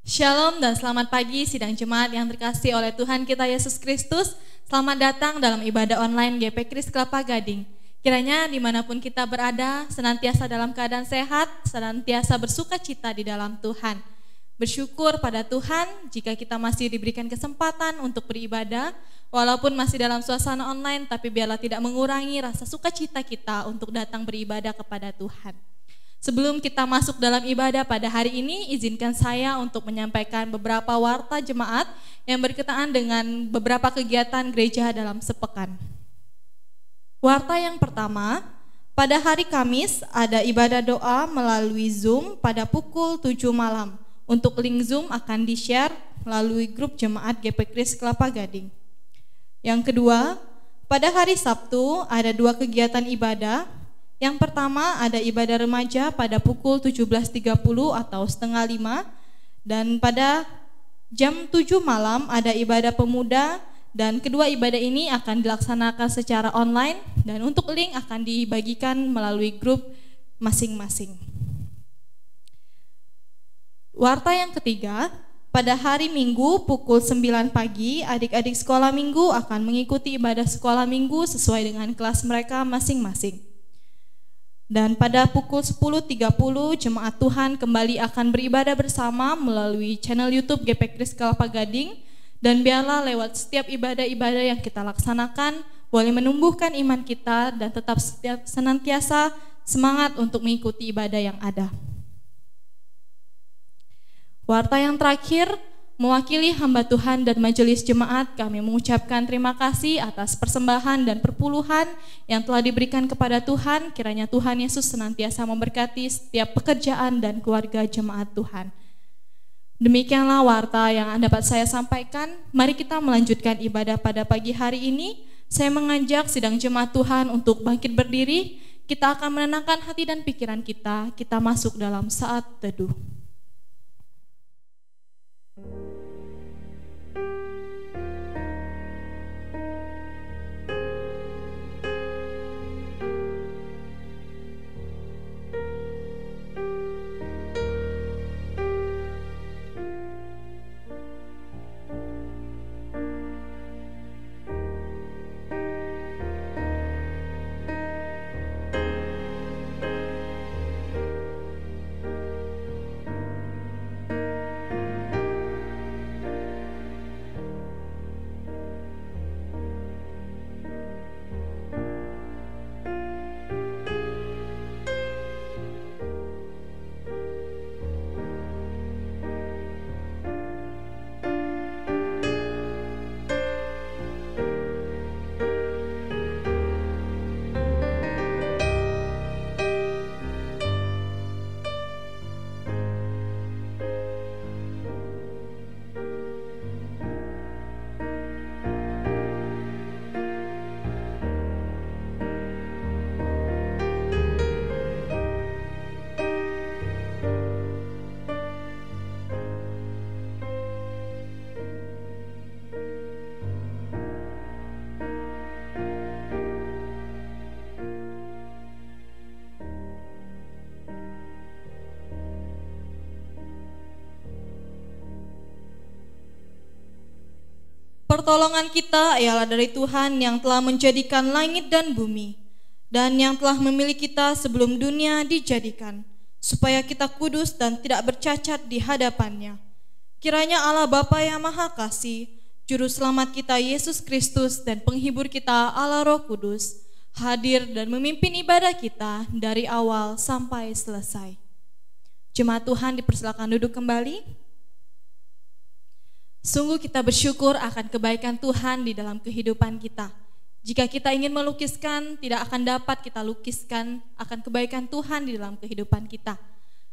Shalom dan selamat pagi sidang jemaat yang terkasih oleh Tuhan kita Yesus Kristus. Selamat datang dalam ibadah online GP Kris Kelapa Gading. Kiranya dimanapun kita berada, senantiasa dalam keadaan sehat, senantiasa bersuka cita di dalam Tuhan. Bersyukur pada Tuhan jika kita masih diberikan kesempatan untuk beribadah, walaupun masih dalam suasana online, tapi biarlah tidak mengurangi rasa sukacita kita untuk datang beribadah kepada Tuhan. Sebelum kita masuk dalam ibadah pada hari ini, izinkan saya untuk menyampaikan beberapa warta jemaat yang berkaitan dengan beberapa kegiatan gereja dalam sepekan. Warta yang pertama, pada hari Kamis ada ibadah doa melalui Zoom pada pukul 7 malam. Untuk link Zoom akan di-share melalui grup jemaat GP Kris Kelapa Gading. Yang kedua, pada hari Sabtu ada 2 kegiatan ibadah. Yang pertama ada ibadah remaja pada pukul 17.30 atau setengah 5, dan pada jam 7 malam ada ibadah pemuda, dan kedua ibadah ini akan dilaksanakan secara online dan untuk link akan dibagikan melalui grup masing-masing. Warta yang ketiga, pada hari Minggu pukul 9 pagi adik-adik sekolah minggu akan mengikuti ibadah sekolah minggu sesuai dengan kelas mereka masing-masing. Dan pada pukul 10.30 jemaat Tuhan kembali akan beribadah bersama melalui channel YouTube GP Kris Kelapa Gading, dan biarlah lewat setiap ibadah-ibadah yang kita laksanakan boleh menumbuhkan iman kita dan tetap senantiasa semangat untuk mengikuti ibadah yang ada. Warta yang terakhir, mewakili hamba Tuhan dan majelis jemaat, kami mengucapkan terima kasih atas persembahan dan perpuluhan yang telah diberikan kepada Tuhan. Kiranya Tuhan Yesus senantiasa memberkati setiap pekerjaan dan keluarga jemaat Tuhan. Demikianlah warta yang dapat saya sampaikan. Mari kita melanjutkan ibadah pada pagi hari ini. Saya mengajak sidang jemaat Tuhan untuk bangkit berdiri. Kita akan menenangkan hati dan pikiran kita. Kita masuk dalam saat teduh. Pertolongan kita ialah dari Tuhan yang telah menjadikan langit dan bumi, dan yang telah memilih kita sebelum dunia dijadikan, supaya kita kudus dan tidak bercacat di hadapannya. Kiranya Allah Bapa yang Maha Kasih, Juru Selamat kita Yesus Kristus, dan Penghibur kita Allah Roh Kudus, hadir dan memimpin ibadah kita dari awal sampai selesai. Jemaat Tuhan dipersilakan duduk kembali. Sungguh kita bersyukur akan kebaikan Tuhan di dalam kehidupan kita. Jika kita ingin melukiskan, tidak akan dapat kita lukiskan akan kebaikan Tuhan di dalam kehidupan kita.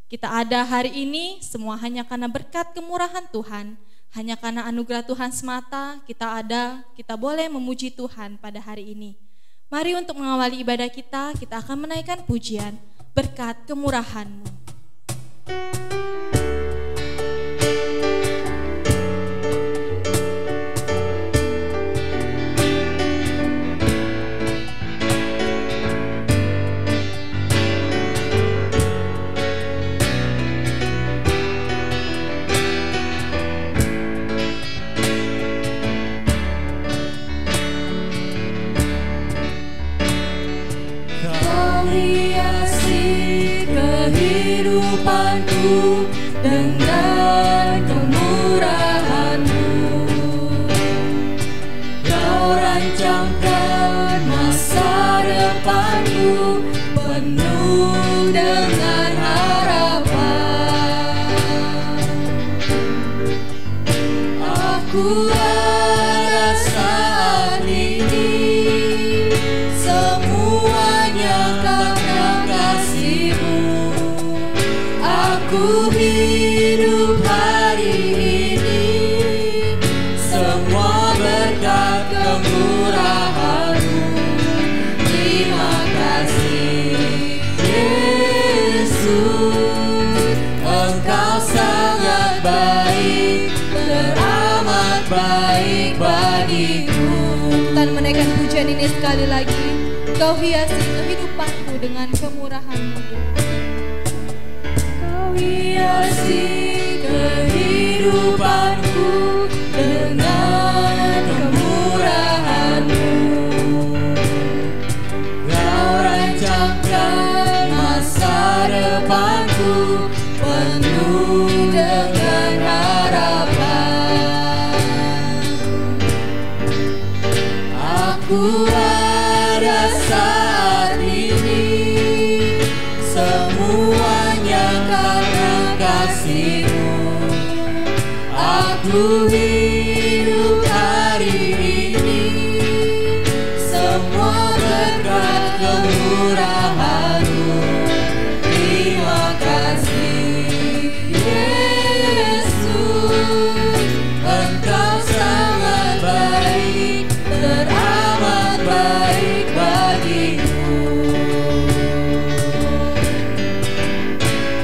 Kita ada hari ini semua hanya karena berkat kemurahan Tuhan, hanya karena anugerah Tuhan semata kita ada, kita boleh memuji Tuhan pada hari ini. Mari untuk mengawali ibadah kita akan menaikkan pujian berkat kemurahan-Mu. dengan kemurahan-Mu. Kau rancangkan masa depanku penuh dengan harapan. Aku ada saat ini, semuanya karena kasih-Mu. Aku hidup hari ini, semua berkat kemurahan-Mu. Terima kasih Yesus, Engkau sangat baik, teramat baik bagiku. Kita menaikkan pujian ini sekali lagi. Kau hiasi kehidupanku dengan kemurahan-Mu. Kau hiasi kehidupanku dengan kemurahan-Mu. Kau rancangkan masa depanku penuh dengan harapan. Aku ada saat ini, semuanya karena kasih-Mu. Aku hidup hari ini, semua berkat kemurahan-Mu. Terima kasih Yesus, Engkau sangat baik, teramat baik bagiku.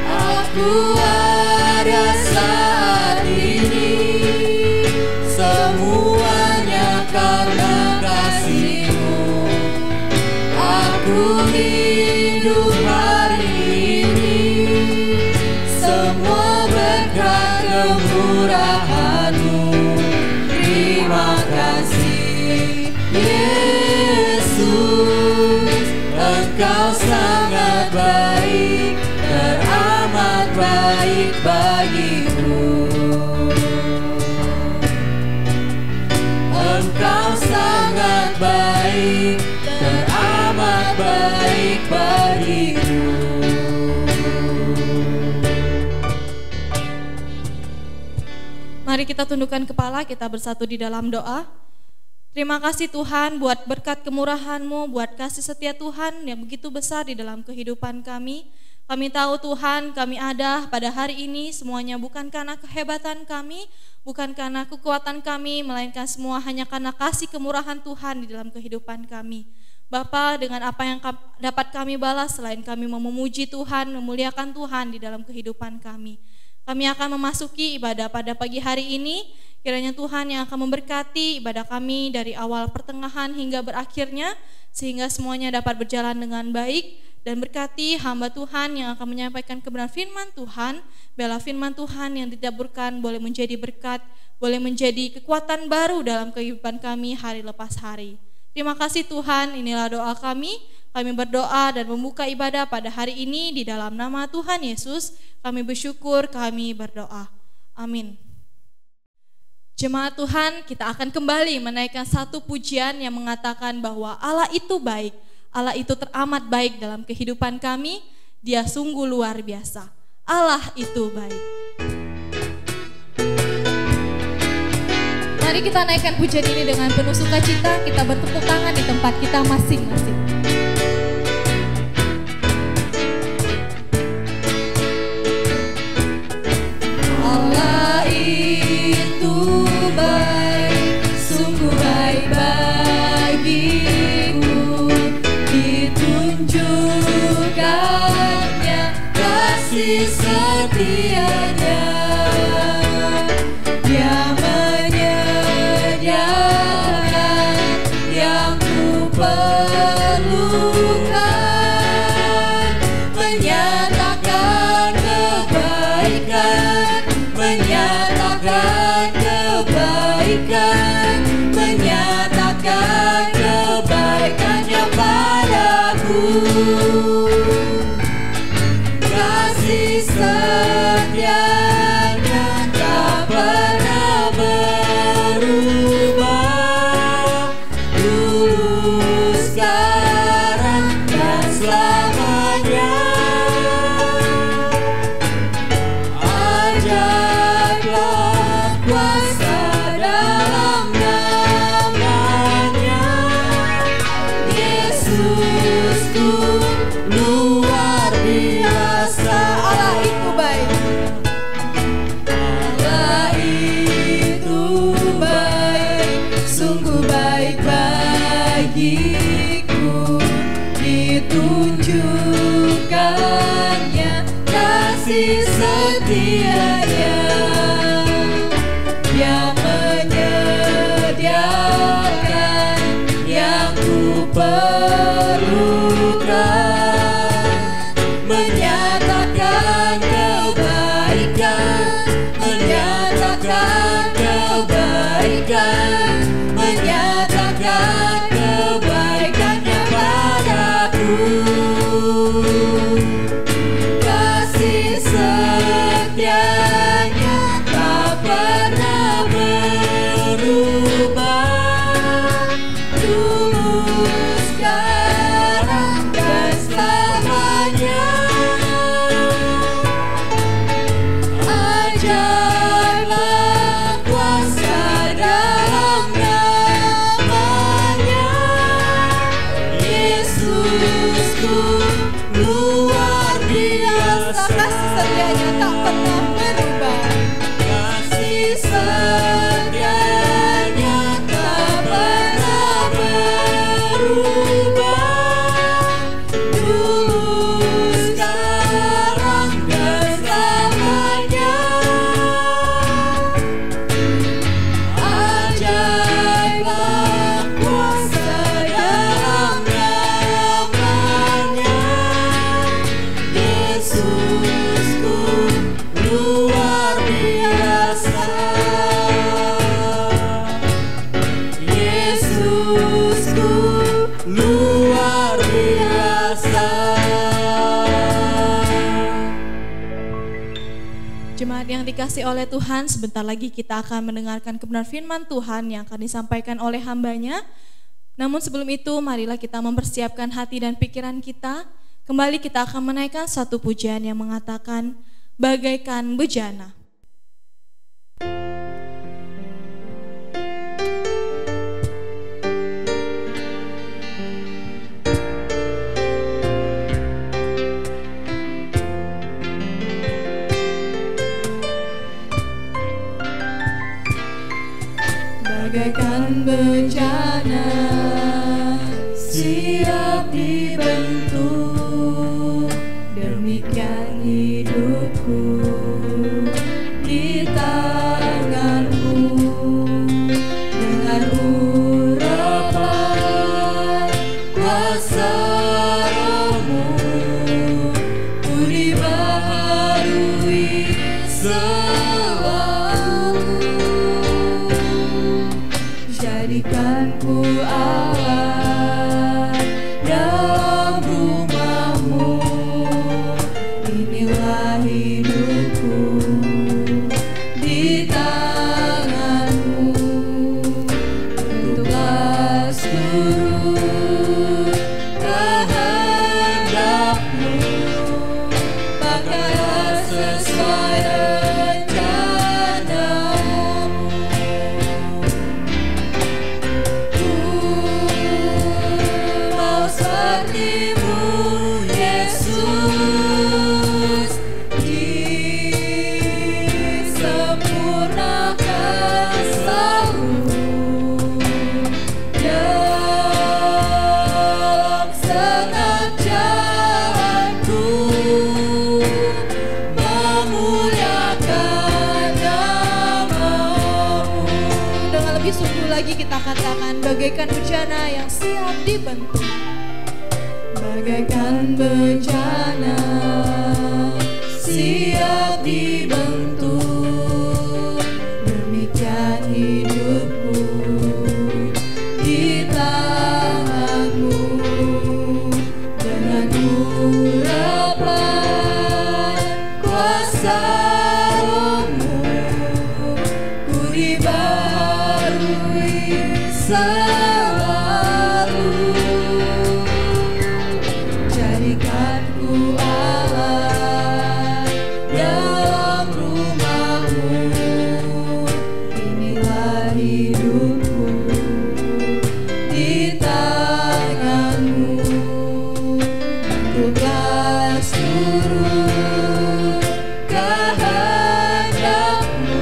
Aku ada saat ini, semuanya karena kasih-Mu. Aku hidup hari ini, semua berkat kemurahan-Mu. Terima kasih Yesus, Engkau sangat baik, teramat baik bagiku. Engkau sangat baik, teramat baik bagiku. Mari kita tundukkan kepala, kita bersatu di dalam doa. Terima kasih Tuhan buat berkat kemurahan-Mu, buat kasih setia Tuhan yang begitu besar di dalam kehidupan kami. Kami tahu Tuhan, kami ada pada hari ini semuanya bukan karena kehebatan kami, bukan karena kekuatan kami, melainkan semua hanya karena kasih kemurahan Tuhan di dalam kehidupan kami. Bapa, dengan apa yang dapat kami balas selain kami mau memuji Tuhan, memuliakan Tuhan di dalam kehidupan kami. Kami akan memasuki ibadah pada pagi hari ini. Kiranya Tuhan yang akan memberkati ibadah kami dari awal pertengahan hingga berakhirnya, sehingga semuanya dapat berjalan dengan baik. Dan berkati hamba Tuhan yang akan menyampaikan kebenaran firman Tuhan, biarlah firman Tuhan yang ditaburkan boleh menjadi berkat, boleh menjadi kekuatan baru dalam kehidupan kami hari lepas hari. Terima kasih Tuhan, inilah doa kami. Kami berdoa dan membuka ibadah pada hari ini di dalam nama Tuhan Yesus. Kami bersyukur, kami berdoa. Amin. Jemaat Tuhan, kita akan kembali menaikkan satu pujian yang mengatakan bahwa Allah itu baik. Allah itu teramat baik dalam kehidupan kami. Dia sungguh luar biasa. Allah itu baik. Mari kita naikkan pujian ini dengan penuh sukacita. Kita bertepuk tangan di tempat kita masing-masing. Allah itu baik, sungguh baik bagiku. Ditunjukkannya kasih setianya. Dia menyediakan yang ku perlukan, menyatakan kebaikan, menyatakan kebaikan, menyatakan kebaikannya padaku. Kasih setia setianya, Dia menyediakan yang ku perlukan, menyatakan kebaikan, menyatakan kebaikan, menyatakan kebaikannya padaku. Kasih setianya tak pernah berubah, dulu, sekarang, dan selamanya. Ajaiblah kuasa dalam namanya, Yesusku luar biasa. Kasih setianya tak pernah berubah, kasih setianya tak pernah berubah, dulu, sekarang, dan selamanya. Ajaiblah kuasa dalam namanya, Yesusku luar biasa, Yesusku luar biasa. Jemaat yang dikasih oleh Tuhan, sebentar lagi kita akan mendengarkan kebenaran firman Tuhan yang akan disampaikan oleh hamba-Nya. Namun sebelum itu, marilah kita mempersiapkan hati dan pikiran kita. Kembali kita akan menaikkan satu pujian yang mengatakan, bagaikan bejana. Bagaikan bencana siap dibentuk, demikian hidupku di tanganmu. Dengan urapan kuasa Roh-Mu, ku dibaharui selalu. Jadikanku alat dalam rumah-Mu, inilah hidupku di tangan-Mu. Bentuklah seluruh kehendak-Mu, pakailah sesuai rencana-Mu. Seperti-Mu, Yesus, disempurnakan selalu dalam setiap jalanku, memuliakan nama-Mu. Dengan lebih sungguh lagi kita katakan, bagaikan bejana yang siap dibentuk. Bagaikan bencana siap dibentuk, demikian hidupku di tangan-Mu. Dengan urapan kuasa Roh-Mu, ku dibaharui selalu. Jadikanku alat dalam rumah-Mu, inilah hidupku di tangan-Mu. Bentuklah seluruh kehendak-Mu,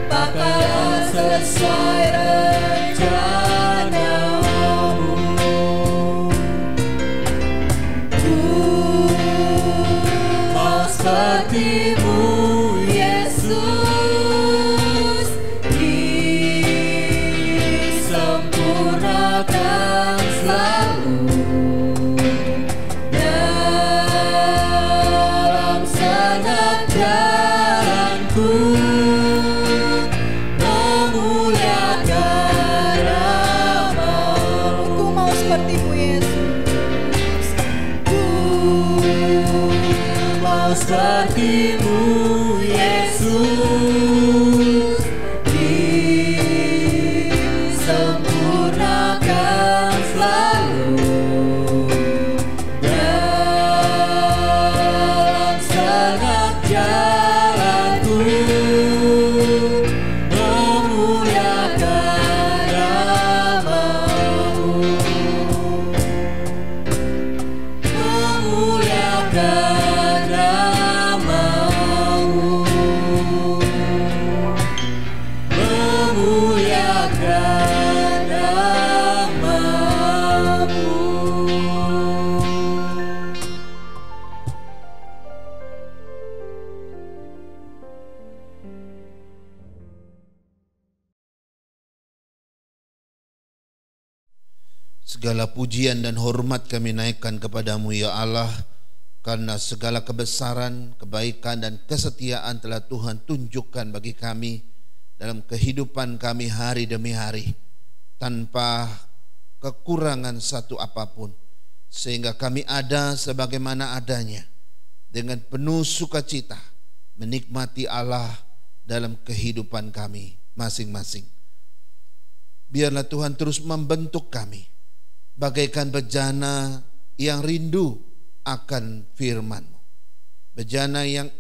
pakailah sesuai rencana-Mu. Ku mau seperti kasih-Mu Yesus disempurnakan selalu dalam segala jalanku, memuliakan nama-Mu, memuliakan nama-Mu, memuliakan nama-Mu. Segala pujian dan hormat kami naikkan kepadamu ya Allah, karena segala kebesaran, kebaikan dan kesetiaan telah Tuhan tunjukkan bagi kami dalam kehidupan kami hari demi hari, tanpa kekurangan satu apapun, sehingga kami ada sebagaimana adanya, dengan penuh sukacita menikmati Allah dalam kehidupan kami masing-masing. Biarlah Tuhan terus membentuk kami bagaikan bejana yang rindu akan firman-Mu, bejana yang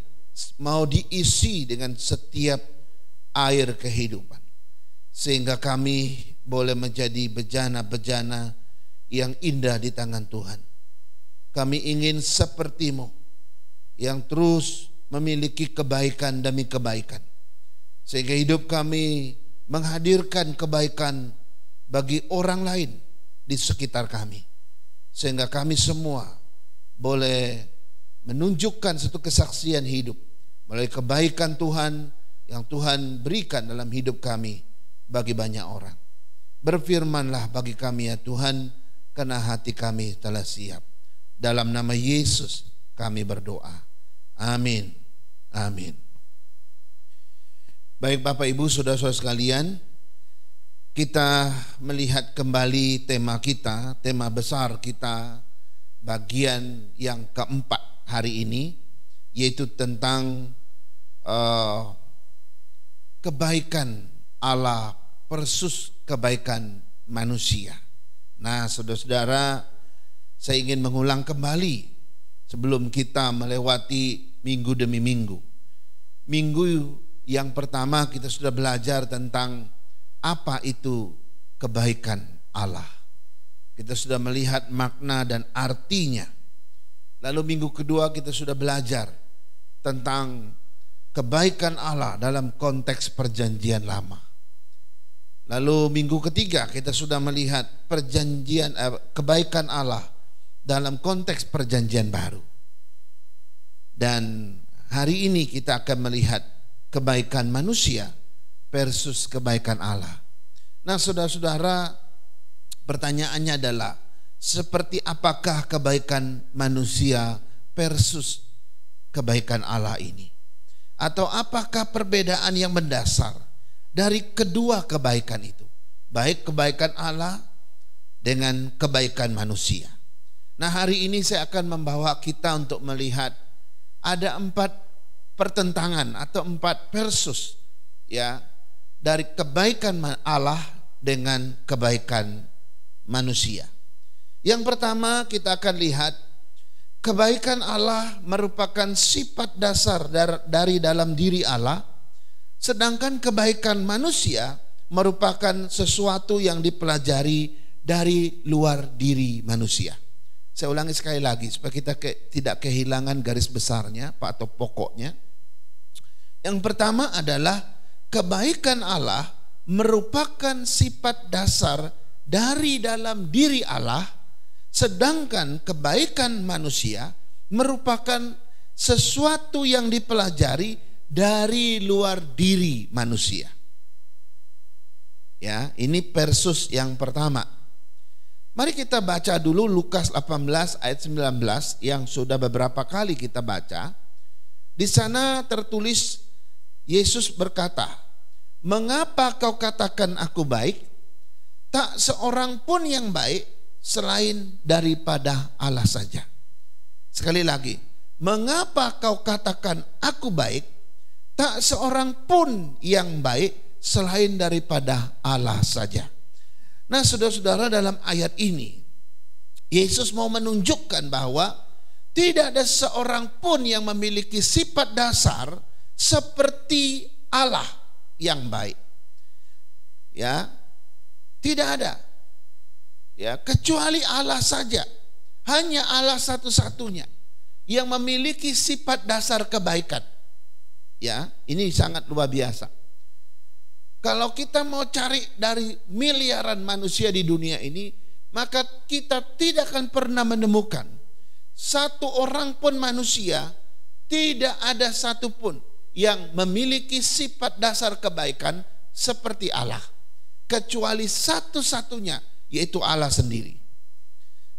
mau diisi dengan setiap air kehidupan, sehingga kami boleh menjadi bejana-bejana yang indah di tangan Tuhan. Kami ingin seperti-Mu yang terus memiliki kebaikan demi kebaikan, sehingga hidup kami menghadirkan kebaikan bagi orang lain di sekitar kami, sehingga kami semua boleh menunjukkan satu kesaksian hidup melalui kebaikan Tuhan yang Tuhan berikan dalam hidup kami bagi banyak orang. Berfirmanlah bagi kami ya Tuhan, karena hati kami telah siap. Dalam nama Yesus kami berdoa. Amin. Amin. Baik Bapak Ibu, saudara-saudara sekalian, kita melihat kembali tema kita, tema besar kita, bagian yang keempat hari ini, yaitu tentang kebaikan Allah versus kebaikan manusia. Nah, saudara-saudara, saya ingin mengulang kembali sebelum kita melewati minggu demi minggu. Minggu yang pertama kita sudah belajar tentang apa itu kebaikan Allah. Kita sudah melihat makna dan artinya. Lalu minggu kedua kita sudah belajar tentang kebaikan Allah dalam konteks perjanjian lama. Lalu minggu ketiga kita sudah melihat kebaikan Allah dalam konteks perjanjian baru. Dan hari ini kita akan melihat kebaikan manusia versus kebaikan Allah. Nah, saudara-saudara, pertanyaannya adalah seperti apakah kebaikan manusia versus kebaikan Allah ini? Atau apakah perbedaan yang mendasar dari kedua kebaikan itu, baik kebaikan Allah dengan kebaikan manusia? Nah, hari ini saya akan membawa kita untuk melihat ada 4 pertentangan atau 4 versus ya, dari kebaikan Allah dengan kebaikan manusia. Yang pertama kita akan lihat kebaikan Allah merupakan sifat dasar dari dalam diri Allah, sedangkan kebaikan manusia merupakan sesuatu yang dipelajari dari luar diri manusia. Saya ulangi sekali lagi supaya kita tidak kehilangan garis besarnya atau pokoknya. Yang pertama adalah kebaikan Allah merupakan sifat dasar dari dalam diri Allah, sedangkan kebaikan manusia merupakan sesuatu yang dipelajari dari luar diri manusia. Ya, ini versus yang pertama. Mari kita baca dulu Lukas 18 ayat 19 yang sudah beberapa kali kita baca. Di sana tertulis Yesus berkata, "Mengapa kau katakan aku baik? Tak seorang pun yang baik selain daripada Allah saja." Sekali lagi, mengapa kau katakan aku baik? Tak seorang pun yang baik selain daripada Allah saja. Nah, saudara-saudara, dalam ayat ini Yesus mau menunjukkan bahwa tidak ada seorang pun yang memiliki sifat dasar seperti Allah yang baik. Ya, tidak ada. Ya, kecuali Allah saja. Hanya Allah satu-satunya yang memiliki sifat dasar kebaikan. Ya, ini sangat luar biasa. Kalau kita mau cari dari miliaran manusia di dunia ini, maka kita tidak akan pernah menemukan satu orang pun manusia, tidak ada satupun yang memiliki sifat dasar kebaikan seperti Allah, kecuali satu-satunya, yaitu Allah sendiri.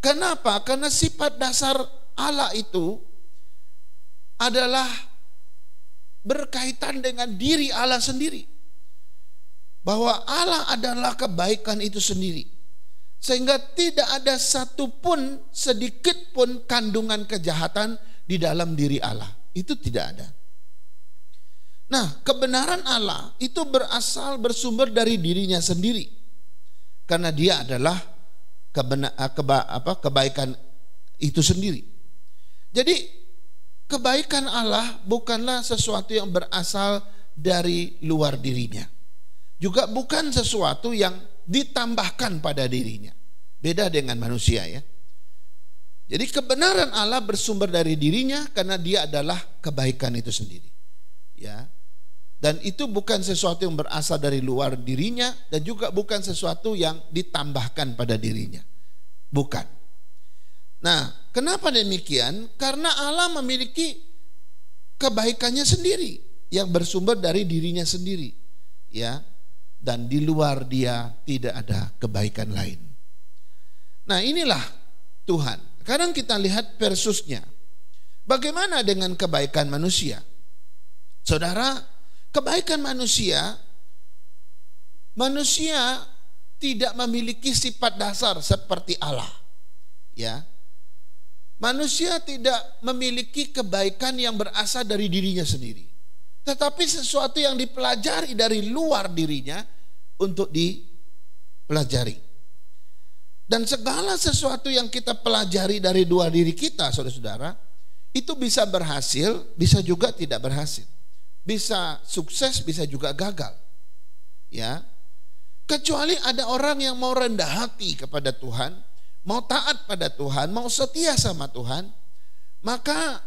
Kenapa? Karena sifat dasar Allah itu adalah berkaitan dengan diri Allah sendiri, bahwa Allah adalah kebaikan itu sendiri, sehingga tidak ada satupun sedikit pun kandungan kejahatan di dalam diri Allah. Itu tidak ada. Nah, kebenaran Allah itu bersumber dari dirinya sendiri, karena dia adalah kebaikan itu sendiri. Jadi kebaikan Allah bukanlah sesuatu yang berasal dari luar dirinya, juga bukan sesuatu yang ditambahkan pada dirinya. Beda dengan manusia, ya. Jadi kebenaran Allah bersumber dari dirinya karena dia adalah kebaikan itu sendiri. Ya. Dan itu bukan sesuatu yang berasal dari luar dirinya, dan juga bukan sesuatu yang ditambahkan pada dirinya. Bukan. Nah, kenapa demikian? Karena Allah memiliki kebaikannya sendiri yang bersumber dari dirinya sendiri. Ya. Dan di luar dia tidak ada kebaikan lain. Nah, inilah Tuhan. Sekarang kita lihat versusnya. Bagaimana dengan kebaikan manusia? Saudara, kebaikan manusia tidak memiliki sifat dasar seperti Allah. Ya. Manusia tidak memiliki kebaikan yang berasal dari dirinya sendiri, tetapi sesuatu yang dipelajari dari luar dirinya untuk dipelajari. Dan segala sesuatu yang kita pelajari dari luar diri kita, saudara-saudara, itu bisa berhasil, bisa juga tidak berhasil. Bisa sukses, bisa juga gagal. Ya. Kecuali ada orang yang mau rendah hati kepada Tuhan, mau taat pada Tuhan, mau setia sama Tuhan, maka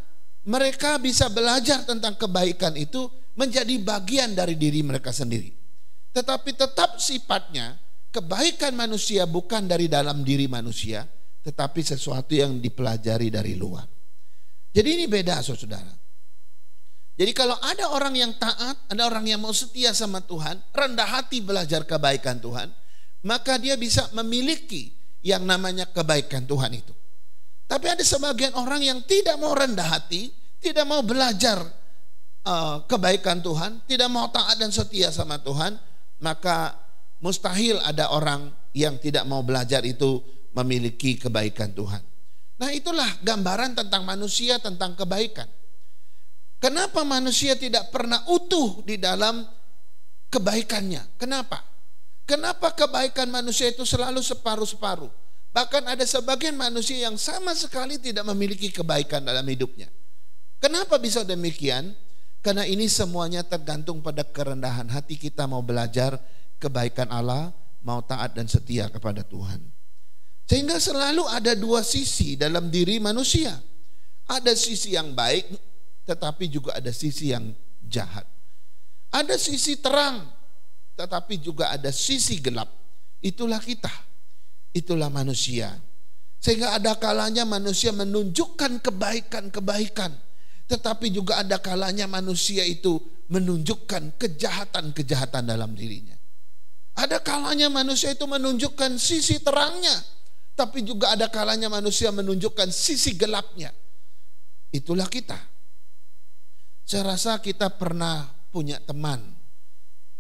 mereka bisa belajar tentang kebaikan itu menjadi bagian dari diri mereka sendiri. Tetapi tetap sifatnya kebaikan manusia bukan dari dalam diri manusia, tetapi sesuatu yang dipelajari dari luar. Jadi ini beda, saudara. Jadi kalau ada orang yang taat, ada orang yang mau setia sama Tuhan, rendah hati belajar kebaikan Tuhan, maka dia bisa memiliki yang namanya kebaikan Tuhan itu. Tapi ada sebagian orang yang tidak mau rendah hati, tidak mau belajar kebaikan Tuhan, tidak mau taat dan setia sama Tuhan, maka mustahil ada orang yang tidak mau belajar itu memiliki kebaikan Tuhan. Nah, itulah gambaran tentang manusia, tentang kebaikan. Kenapa manusia tidak pernah utuh di dalam kebaikannya? Kenapa? Kenapa kebaikan manusia itu selalu separuh-separuh? Bahkan ada sebagian manusia yang sama sekali tidak memiliki kebaikan dalam hidupnya. Kenapa bisa demikian? Karena ini semuanya tergantung pada kerendahan hati kita mau belajar kebaikan Allah, mau taat dan setia kepada Tuhan. Sehingga selalu ada dua sisi dalam diri manusia. Ada sisi yang baik, tetapi juga ada sisi yang jahat. Ada sisi terang, tetapi juga ada sisi gelap. Itulah kita, itulah manusia. Sehingga ada kalanya manusia menunjukkan kebaikan-kebaikan, tetapi juga ada kalanya manusia itu menunjukkan kejahatan-kejahatan dalam dirinya. Ada kalanya manusia itu menunjukkan sisi terangnya, tapi juga ada kalanya manusia menunjukkan sisi gelapnya. Itulah kita. Saya rasa kita pernah punya teman,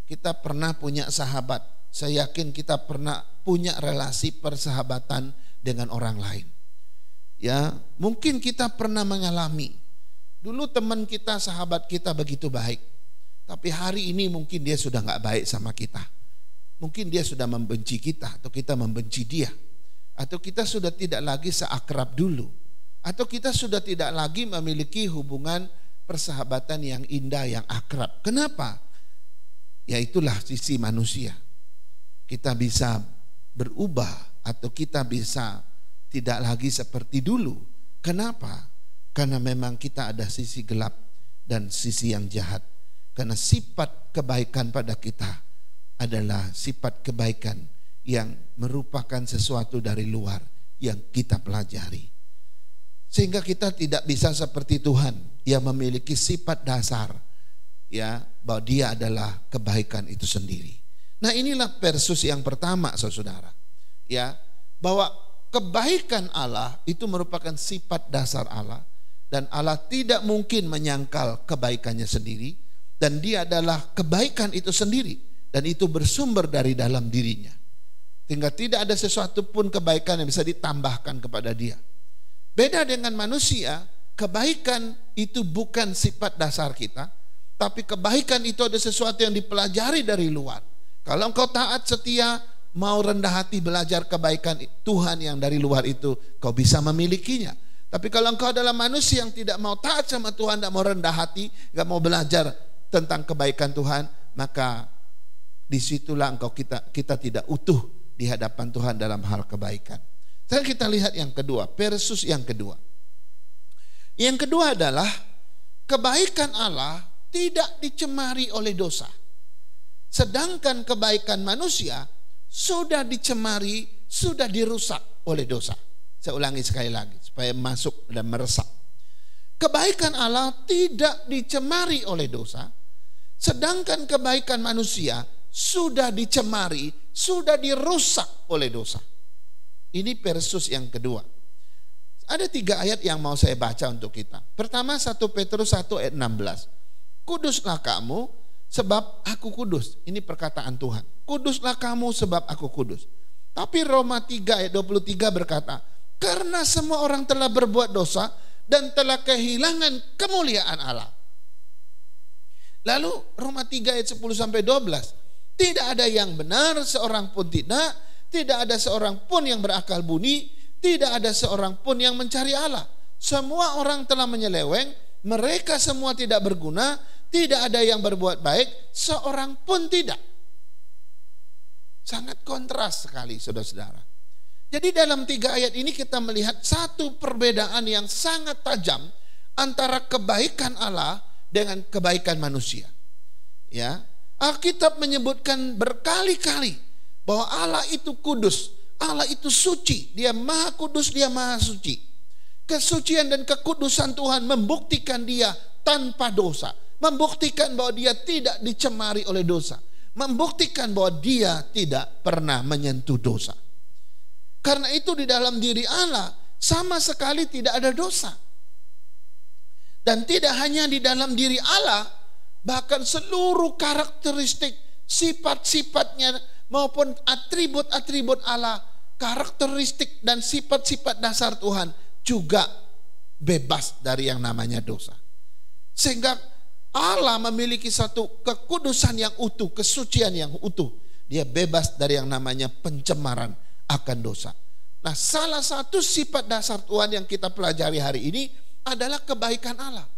kita pernah punya sahabat. Saya yakin kita pernah punya relasi persahabatan dengan orang lain. Ya, mungkin kita pernah mengalami Dulu teman kita, sahabat kita begitu baik, tapi hari ini mungkin dia sudah gak baik sama kita. Mungkin dia sudah membenci kita, atau kita membenci dia, atau kita sudah tidak lagi seakrab dulu, atau kita sudah tidak lagi memiliki hubungan persahabatan yang indah, yang akrab. Kenapa? Ya itulah sisi manusia. Kita bisa berubah atau kita bisa tidak lagi seperti dulu. Kenapa? Karena memang kita ada sisi gelap dan sisi yang jahat. Karena sifat kebaikan pada kita adalah sifat kebaikan yang merupakan sesuatu dari luar yang kita pelajari. Sehingga kita tidak bisa seperti Tuhan yang memiliki sifat dasar, ya, bahwa dia adalah kebaikan itu sendiri. Nah, inilah Persus yang pertama, saudara, ya, bahwa kebaikan Allah itu merupakan sifat dasar Allah, dan Allah tidak mungkin menyangkal kebaikannya sendiri, dan dia adalah kebaikan itu sendiri, dan itu bersumber dari dalam dirinya, sehingga tidak ada sesuatu pun kebaikan yang bisa ditambahkan kepada dia. Beda dengan manusia, kebaikan itu bukan sifat dasar kita, tapi kebaikan itu ada sesuatu yang dipelajari dari luar. Kalau engkau taat, setia, mau rendah hati belajar kebaikan Tuhan yang dari luar itu, kau bisa memilikinya. Tapi kalau engkau adalah manusia yang tidak mau taat sama Tuhan, tidak mau rendah hati, tidak mau belajar tentang kebaikan Tuhan, maka disitulah kita tidak utuh di hadapan Tuhan dalam hal kebaikan. Sekarang kita lihat yang kedua, Persus yang kedua. Yang kedua adalah kebaikan Allah tidak dicemari oleh dosa. Sedangkan kebaikan manusia sudah dicemari, sudah dirusak oleh dosa. Saya ulangi sekali lagi supaya masuk dan meresap. Kebaikan Allah tidak dicemari oleh dosa, sedangkan kebaikan manusia sudah dicemari, sudah dirusak oleh dosa. Ini Persus yang kedua. Ada 3 ayat yang mau saya baca untuk kita. Pertama, 1 Petrus 1 ayat 16. Kuduslah kamu sebab aku kudus. Ini perkataan Tuhan. Kuduslah kamu sebab aku kudus. Tapi Roma 3 ayat 23 berkata, karena semua orang telah berbuat dosa dan telah kehilangan kemuliaan Allah. Lalu Roma 3 ayat 10 sampai 12. Tidak ada yang benar, seorang pun tidak. Tidak ada seorang pun yang berakal budi, tidak ada seorang pun yang mencari Allah. Semua orang telah menyeleweng, mereka semua tidak berguna, tidak ada yang berbuat baik, seorang pun tidak. Sangat kontras sekali, saudara-saudara. Jadi dalam 3 ayat ini kita melihat satu perbedaan yang sangat tajam antara kebaikan Allah dengan kebaikan manusia. Ya, Alkitab menyebutkan berkali-kali bahwa Allah itu kudus, Allah itu suci, dia maha kudus, dia maha suci. Kesucian dan kekudusan Tuhan membuktikan dia tanpa dosa, membuktikan bahwa dia tidak dicemari oleh dosa, membuktikan bahwa dia tidak pernah menyentuh dosa. Karena itu di dalam diri Allah sama sekali tidak ada dosa. Dan tidak hanya di dalam diri Allah, bahkan seluruh karakteristik, sifat-sifatnya maupun atribut-atribut Allah, karakteristik dan sifat-sifat dasar Tuhan juga bebas dari yang namanya dosa. Sehingga Allah memiliki satu kekudusan yang utuh, kesucian yang utuh. Dia bebas dari yang namanya pencemaran akan dosa. Nah, salah satu sifat dasar Tuhan yang kita pelajari hari ini adalah kebaikan Allah.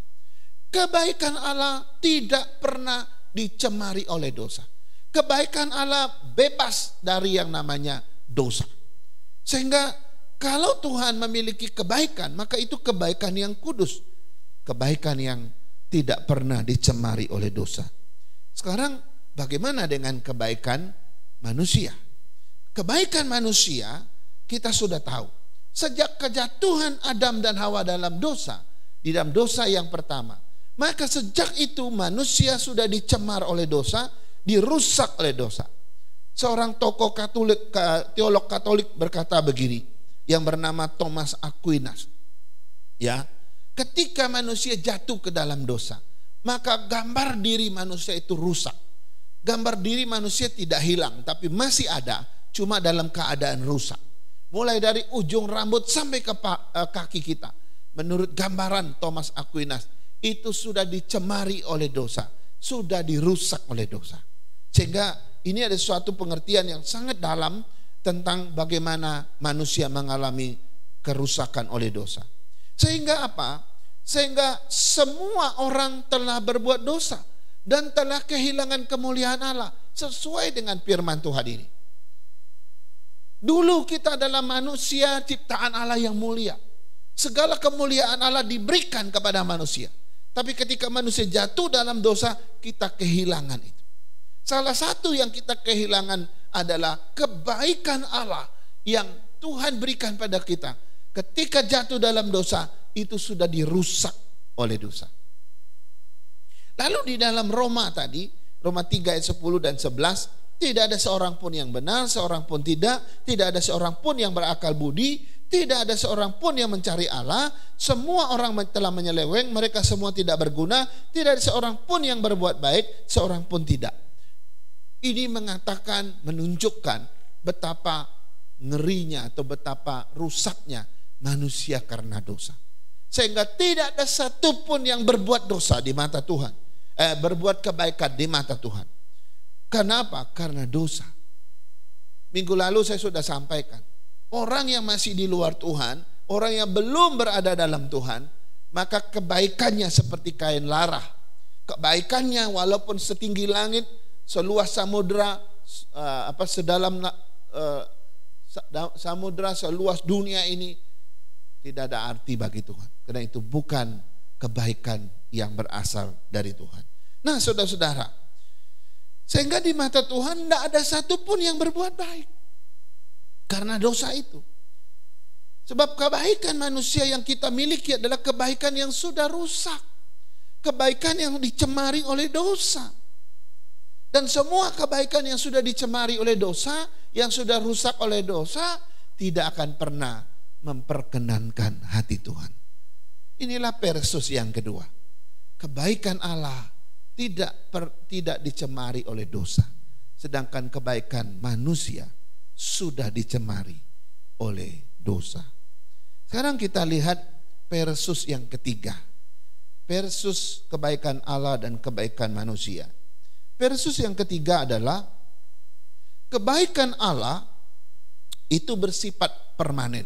Kebaikan Allah tidak pernah dicemari oleh dosa. Kebaikan Allah bebas dari yang namanya dosa. Sehingga kalau Tuhan memiliki kebaikan, maka itu kebaikan yang kudus. Kebaikan yang tidak pernah dicemari oleh dosa. Sekarang bagaimana dengan kebaikan manusia? Kebaikan manusia kita sudah tahu. Sejak kejatuhan Adam dan Hawa dalam dosa, di dalam dosa yang pertama, maka sejak itu manusia sudah dicemar oleh dosa, dirusak oleh dosa. Seorang tokoh Katolik, teolog Katolik berkata begini, yang bernama Thomas Aquinas. Ya, ketika manusia jatuh ke dalam dosa, maka gambar diri manusia itu rusak. Gambar diri manusia tidak hilang, tapi masih ada, cuma dalam keadaan rusak. Mulai dari ujung rambut sampai ke kaki kita. Menurut gambaran Thomas Aquinas, itu sudah dicemari oleh dosa, sudah dirusak oleh dosa. Sehingga ini ada suatu pengertian yang sangat dalam tentang bagaimana manusia mengalami kerusakan oleh dosa. Sehingga apa? Sehingga semua orang telah berbuat dosa dan telah kehilangan kemuliaan Allah sesuai dengan firman Tuhan ini. Dulu kita adalah manusia ciptaan Allah yang mulia. Segala kemuliaan Allah diberikan kepada manusia. Tapi ketika manusia jatuh dalam dosa, kita kehilangan itu. Salah satu yang kita kehilangan adalah kebaikan Allah yang Tuhan berikan pada kita. Ketika jatuh dalam dosa, itu sudah dirusak oleh dosa. Lalu di dalam Roma tadi, Roma 3 ayat 10 dan 11, tidak ada seorang pun yang benar, seorang pun tidak ada seorang pun yang berakal budi, tidak ada seorang pun yang mencari Allah, semua orang telah menyeleweng, mereka semua tidak berguna, tidak ada seorang pun yang berbuat baik, seorang pun tidak. Ini mengatakan, menunjukkan betapa ngerinya atau betapa rusaknya manusia karena dosa. Sehingga tidak ada satupun yang berbuat dosa di mata Tuhan, berbuat kebaikan di mata Tuhan. Kenapa? Karena dosa. Minggu lalu saya sudah sampaikan, orang yang masih di luar Tuhan, orang yang belum berada dalam Tuhan, maka kebaikannya seperti kain larah. Kebaikannya walaupun setinggi langit, seluas samudra, sedalam samudra, seluas dunia ini, tidak ada arti bagi Tuhan. Karena itu bukan kebaikan yang berasal dari Tuhan. Nah, saudara-saudara, sehingga di mata Tuhan tidak ada satupun yang berbuat baik karena dosa itu. Sebab kebaikan manusia yang kita miliki adalah kebaikan yang sudah rusak, kebaikan yang dicemari oleh dosa. Dan semua kebaikan yang sudah dicemari oleh dosa, yang sudah rusak oleh dosa, tidak akan pernah memperkenankan hati Tuhan. Inilah Persus yang kedua. Kebaikan Allah tidak dicemari oleh dosa, sedangkan kebaikan manusia sudah dicemari oleh dosa. Sekarang kita lihat Persus yang ketiga. Persus kebaikan Allah dan kebaikan manusia. Persus yang ketiga adalah kebaikan Allah itu bersifat permanen,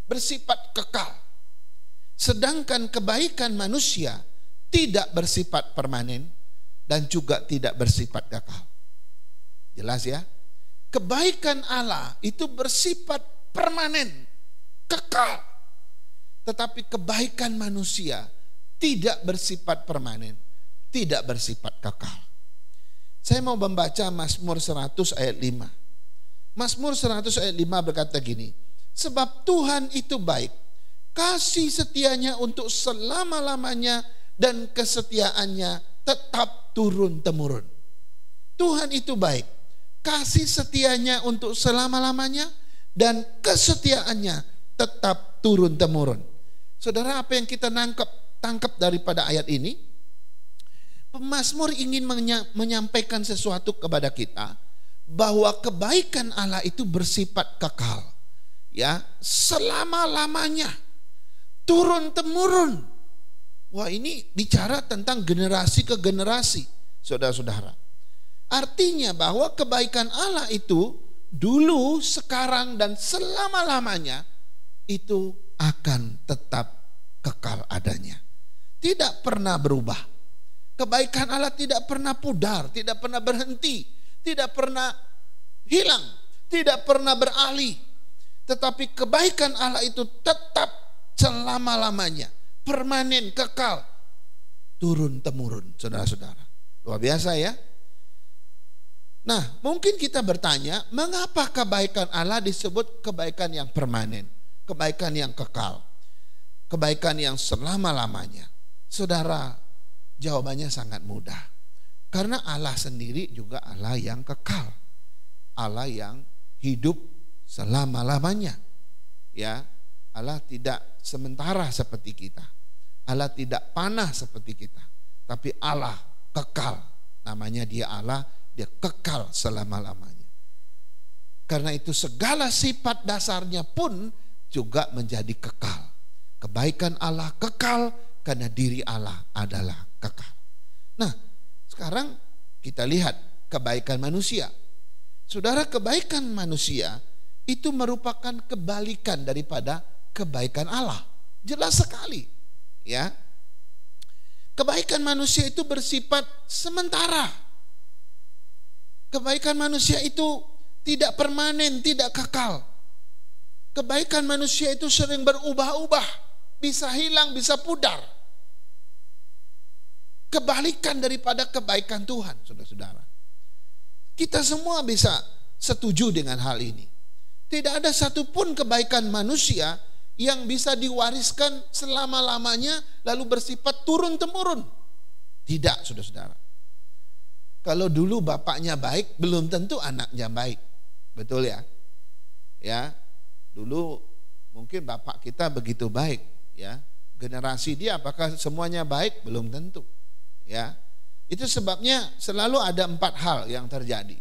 bersifat kekal. Sedangkan kebaikan manusia tidak bersifat permanen dan juga tidak bersifat kekal. Jelas ya? Kebaikan Allah itu bersifat permanen, kekal. Tetapi kebaikan manusia tidak bersifat permanen, tidak bersifat kekal. Saya mau membaca Mazmur 100 ayat 5. Mazmur 100 ayat 5 berkata gini, sebab Tuhan itu baik, kasih setianya untuk selama-lamanya dan kesetiaannya tetap turun-temurun. Tuhan itu baik, kasih setianya untuk selama-lamanya dan kesetiaannya tetap turun-temurun. Saudara, apa yang kita tangkap daripada ayat ini? Pemazmur ingin menyampaikan sesuatu kepada kita bahwa kebaikan Allah itu bersifat kekal, ya, selama-lamanya, turun-temurun. Wah, ini bicara tentang generasi ke generasi, saudara-saudara. Artinya bahwa kebaikan Allah itu dulu, sekarang, dan selama-lamanya itu akan tetap kekal adanya, tidak pernah berubah. Kebaikan Allah tidak pernah pudar, tidak pernah berhenti, tidak pernah hilang, tidak pernah beralih. Tetapi kebaikan Allah itu tetap selama-lamanya, permanen, kekal, turun-temurun, saudara-saudara. Luar biasa ya. Nah, mungkin kita bertanya, mengapa kebaikan Allah disebut kebaikan yang permanen, kebaikan yang kekal, kebaikan yang selama-lamanya? Saudara, jawabannya sangat mudah. Karena Allah sendiri juga Allah yang kekal, Allah yang hidup selama-lamanya. Ya, Allah tidak sementara seperti kita. Allah tidak panah seperti kita. Tapi Allah kekal. Namanya dia Allah, dia kekal selama-lamanya. Karena itu segala sifat dasarnya pun juga menjadi kekal. Kebaikan Allah kekal, Karena diri Allah adalah kekal. Nah, sekarang kita lihat kebaikan manusia. Saudara, kebaikan manusia itu merupakan kebalikan daripada kebaikan Allah. Jelas sekali, ya. Kebaikan manusia itu bersifat sementara. Kebaikan manusia itu tidak permanen, tidak kekal. Kebaikan manusia itu sering berubah-ubah, bisa hilang, bisa pudar. Kebalikan daripada kebaikan Tuhan, saudara-saudara. Kita semua bisa setuju dengan hal ini. Tidak ada satupun kebaikan manusia yang bisa diwariskan selama-lamanya lalu bersifat turun-temurun. Tidak, saudara-saudara. Kalau dulu bapaknya baik, belum tentu anaknya baik. Betul ya? Ya, dulu mungkin bapak kita begitu baik, ya. Generasi dia apakah semuanya baik? Belum tentu. Ya. Itu sebabnya selalu ada 4 hal yang terjadi.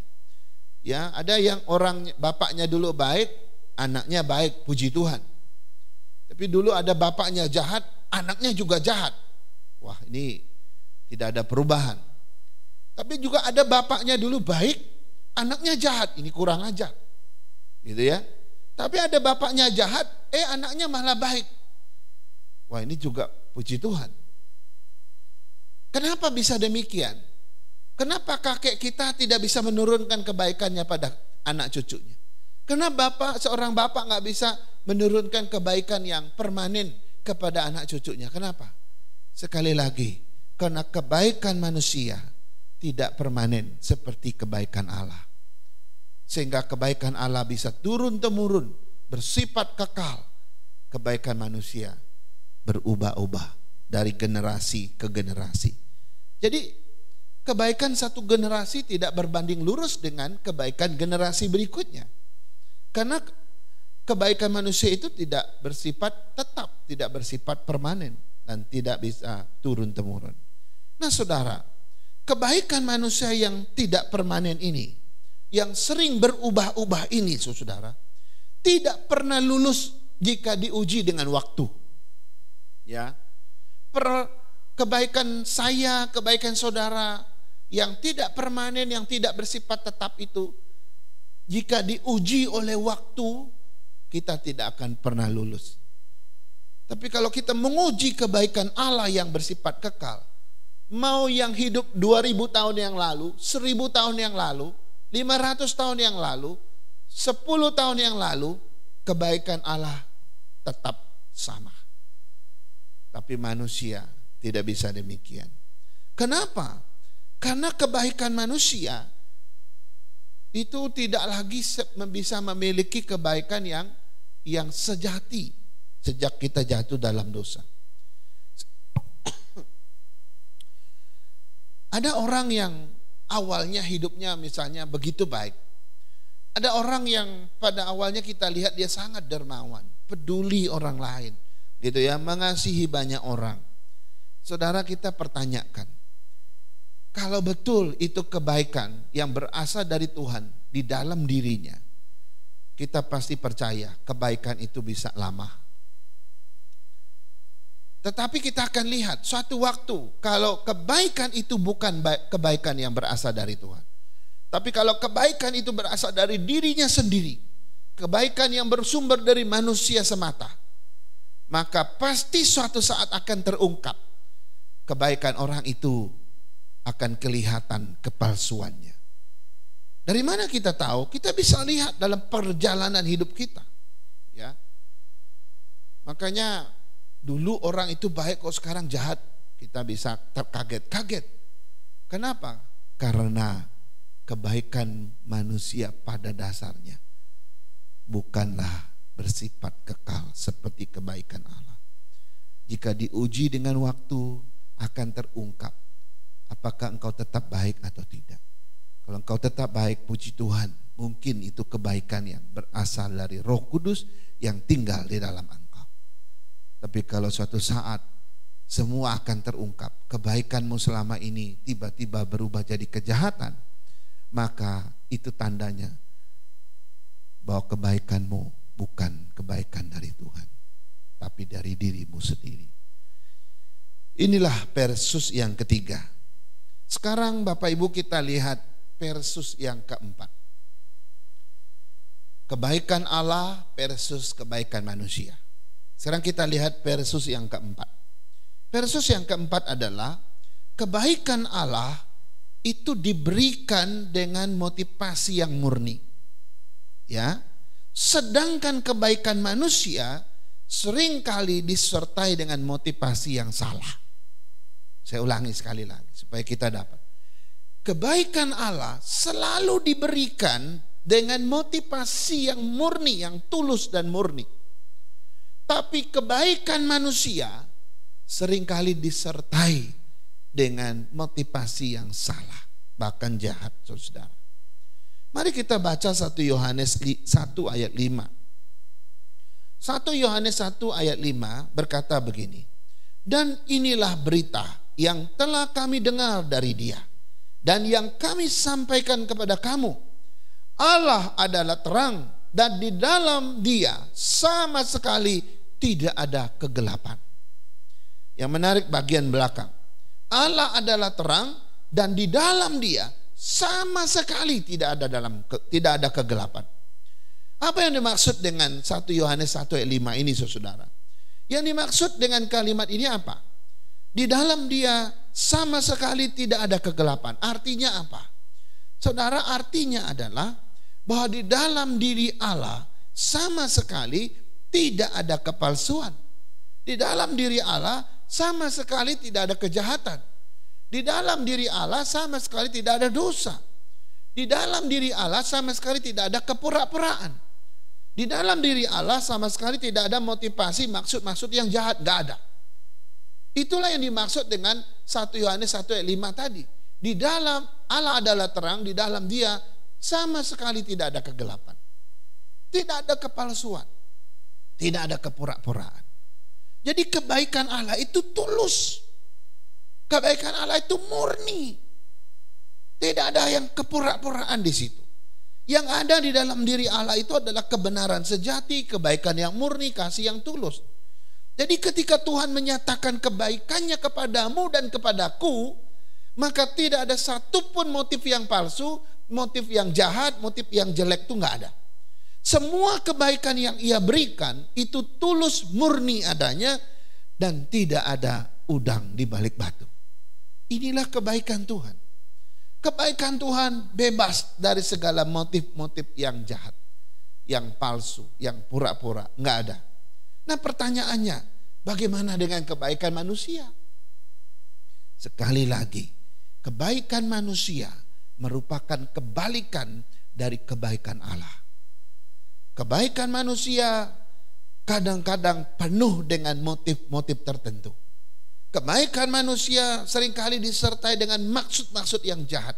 Ya, ada yang orang bapaknya dulu baik, anaknya baik, puji Tuhan. Tapi dulu ada bapaknya jahat, anaknya juga jahat. Wah, ini tidak ada perubahan. Tapi juga ada bapaknya dulu baik, anaknya jahat, ini kurang ajar. Gitu ya. Tapi ada bapaknya jahat, anaknya malah baik. Wah, ini juga puji Tuhan. Kenapa bisa demikian? Kenapa kakek kita tidak bisa menurunkan kebaikannya pada anak cucunya? Kenapa seorang bapak gak bisa menurunkan kebaikan yang permanen kepada anak cucunya? Kenapa? Sekali lagi, karena kebaikan manusia tidak permanen seperti kebaikan Allah. Sehingga kebaikan Allah bisa turun-temurun, bersifat kekal. Kebaikan manusia berubah-ubah dari generasi ke generasi. Jadi kebaikan satu generasi tidak berbanding lurus dengan kebaikan generasi berikutnya. Karena kebaikan manusia itu tidak bersifat tetap, tidak bersifat permanen dan tidak bisa turun-temurun. Nah, saudara, kebaikan manusia yang tidak permanen ini, yang sering berubah-ubah ini, saudara, tidak pernah lulus jika diuji dengan waktu. Ya, kebaikan saya, kebaikan saudara yang tidak permanen, yang tidak bersifat tetap itu, jika diuji oleh waktu, kita tidak akan pernah lulus. Tapi kalau kita menguji kebaikan Allah yang bersifat kekal, mau yang hidup 2000 tahun yang lalu, 1000 tahun yang lalu, 500 tahun yang lalu, 10 tahun yang lalu, kebaikan Allah tetap sama. Tapi manusia tidak bisa demikian. Kenapa? Karena kebaikan manusia itu tidak lagi bisa memiliki kebaikan yang sejati sejak kita jatuh dalam dosa. Ada orang yang awalnya hidupnya misalnya begitu baik. Ada orang yang pada awalnya kita lihat dia sangat dermawan, peduli orang lain, gitu ya, mengasihi banyak orang. Saudara, kita pertanyakan, kalau betul itu kebaikan yang berasal dari Tuhan di dalam dirinya, kita pasti percaya kebaikan itu bisa lama. Tetapi kita akan lihat suatu waktu kalau kebaikan itu bukan kebaikan yang berasal dari Tuhan, tapi kalau kebaikan itu berasal dari dirinya sendiri, kebaikan yang bersumber dari manusia semata, maka pasti suatu saat akan terungkap kebaikan orang itu, akan kelihatan kepalsuannya. Dari mana kita tahu? Kita bisa lihat dalam perjalanan hidup kita. Ya. Makanya dulu orang itu baik kok sekarang jahat, kita bisa terkaget-kaget. Kenapa? Karena kebaikan manusia pada dasarnya bukanlah bersifat kekal seperti kebaikan Allah. Jika diuji dengan waktu, akan terungkap apakah engkau tetap baik atau tidak. Kalau engkau tetap baik, puji Tuhan, mungkin itu kebaikan yang berasal dari Roh Kudus yang tinggal di dalam engkau. Tapi kalau suatu saat semua akan terungkap, kebaikanmu selama ini tiba-tiba berubah jadi kejahatan, maka itu tandanya bahwa kebaikanmu bukan kebaikan dari Tuhan, tapi dari dirimu sendiri. Inilah versus yang ketiga. Sekarang Bapak Ibu kita lihat versus yang keempat. Kebaikan Allah versus kebaikan manusia. Sekarang kita lihat versus yang keempat. Versus yang keempat adalah kebaikan Allah itu diberikan dengan motivasi yang murni. Ya. Sedangkan kebaikan manusia seringkali disertai dengan motivasi yang salah. Saya ulangi sekali lagi supaya kita dapat. Kebaikan Allah selalu diberikan dengan motivasi yang murni, yang tulus dan murni. Tapi kebaikan manusia seringkali disertai dengan motivasi yang salah, bahkan jahat, saudara. Mari kita baca 1 Yohanes 1 ayat 5. 1 Yohanes 1 ayat 5 berkata begini. Dan inilah berita yang telah kami dengar dari Dia dan yang kami sampaikan kepada kamu. Allah adalah terang dan di dalam Dia sama sekali tidak ada kegelapan. Yang menarik bagian belakang. Allah adalah terang dan di dalam Dia sama sekali tidak ada kegelapan. Apa yang dimaksud dengan 1 Yohanes 1 ayat 5 ini, saudara? Yang dimaksud dengan kalimat ini apa? Di dalam Dia sama sekali tidak ada kegelapan. Artinya apa? Saudara, artinya adalah bahwa di dalam diri Allah sama sekali tidak ada kepalsuan. Di dalam diri Allah sama sekali tidak ada kejahatan. Di dalam diri Allah sama sekali tidak ada dosa. Di dalam diri Allah sama sekali tidak ada kepura-puraan. Di dalam diri Allah sama sekali tidak ada motivasi, maksud-maksud yang jahat, gak ada. Itulah yang dimaksud dengan 1 Yohanes 1 ayat 5 tadi. Di dalam Allah adalah terang, di dalam Dia sama sekali tidak ada kegelapan. Tidak ada kepalsuan. Tidak ada kepura-puraan. Jadi kebaikan Allah itu tulus. Kebaikan Allah itu murni. Tidak ada yang kepura-puraan di situ. Yang ada di dalam diri Allah itu adalah kebenaran sejati, kebaikan yang murni, kasih yang tulus. Jadi ketika Tuhan menyatakan kebaikannya kepadamu dan kepadaku, maka tidak ada satupun motif yang palsu, motif yang jahat, motif yang jelek itu nggak ada. Semua kebaikan yang Ia berikan itu tulus, murni adanya, dan tidak ada udang di balik batu. Inilah kebaikan Tuhan. Kebaikan Tuhan bebas dari segala motif-motif yang jahat, yang palsu, yang pura-pura, nggak ada. Nah pertanyaannya, bagaimana dengan kebaikan manusia? Sekali lagi, kebaikan manusia merupakan kebalikan dari kebaikan Allah. Kebaikan manusia kadang-kadang penuh dengan motif-motif tertentu. Kebaikan manusia seringkali disertai dengan maksud-maksud yang jahat.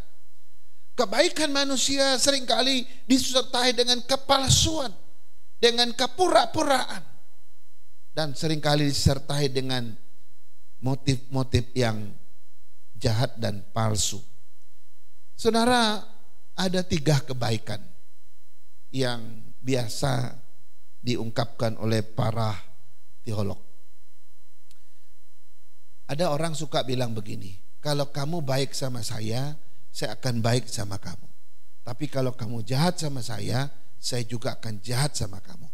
Kebaikan manusia seringkali disertai dengan kepalsuan, dengan kepura-puraan, dan seringkali disertai dengan motif-motif yang jahat dan palsu. Saudara, ada 3 kebaikan yang biasa diungkapkan oleh para teolog. Ada orang suka bilang begini, kalau kamu baik sama saya akan baik sama kamu. Tapi kalau kamu jahat sama saya juga akan jahat sama kamu.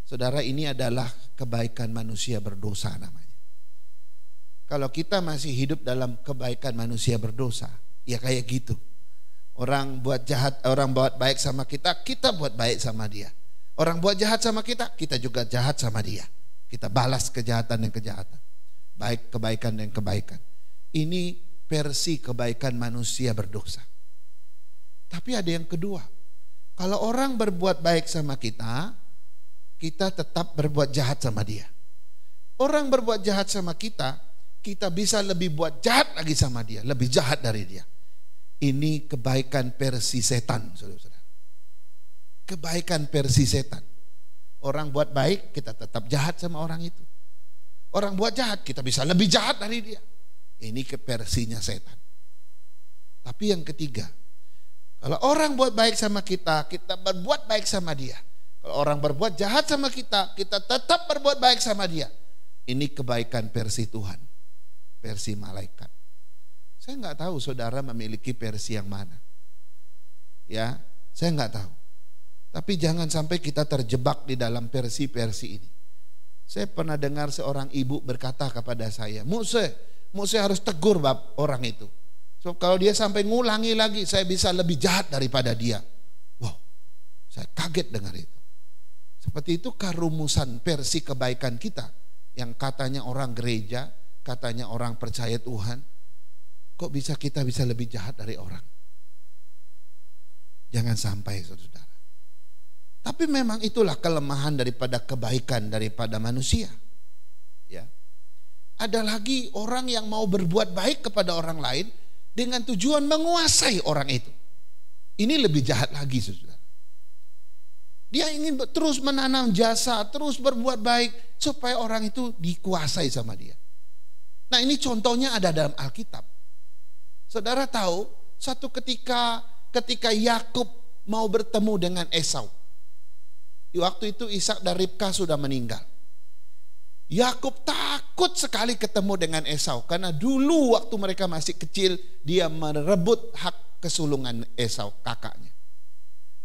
Saudara, ini adalah kebaikan manusia berdosa namanya. Kalau kita masih hidup dalam kebaikan manusia berdosa, ya kayak gitu. Orang buat jahat, orang buat baik sama kita, kita buat baik sama dia. Orang buat jahat sama kita, kita juga jahat sama dia. Kita balas kejahatan dan kejahatan. Baik kebaikan dan kebaikan. Ini versi kebaikan manusia berdosa. Tapi ada yang kedua. Kalau orang berbuat baik sama kita, kita tetap berbuat jahat sama dia. Orang berbuat jahat sama kita bisa lebih buat jahat lagi sama dia, lebih jahat dari dia. Ini kebaikan versi setan, saudara-saudara. Kebaikan versi setan. Orang buat baik, kita tetap jahat sama orang itu. Orang buat jahat, kita bisa lebih jahat dari dia. Ini versinya setan. Tapi yang ketiga, kalau orang buat baik sama kita, kita berbuat baik sama dia. Kalau orang berbuat jahat sama kita, kita tetap berbuat baik sama dia. Ini kebaikan versi Tuhan. versi malaikat. Saya nggak tahu saudara memiliki versi yang mana. Ya, saya nggak tahu. Tapi jangan sampai kita terjebak di dalam versi-versi ini. Saya pernah dengar seorang ibu berkata kepada saya, Muse harus tegur orang itu. So, kalau dia sampai ngulangi lagi, saya bisa lebih jahat daripada dia. Wow, saya kaget dengar itu. Seperti itu rumusan versi kebaikan kita. Yang katanya orang gereja, katanya orang percaya Tuhan. Kok bisa kita bisa lebih jahat dari orang? Jangan sampai saudara. Tapi memang itulah kelemahan daripada kebaikan daripada manusia. Ya. Ada lagi orang yang mau berbuat baik kepada orang lain dengan tujuan menguasai orang itu. Ini lebih jahat lagi saudara. Dia ingin terus menanam jasa, terus berbuat baik supaya orang itu dikuasai sama dia. Nah, ini contohnya ada dalam Alkitab. Saudara tahu, satu ketika Yakub mau bertemu dengan Esau. Waktu itu Ishak dan Ribka sudah meninggal. Yakub takut sekali ketemu dengan Esau karena dulu waktu mereka masih kecil dia merebut hak kesulungan Esau, kakaknya.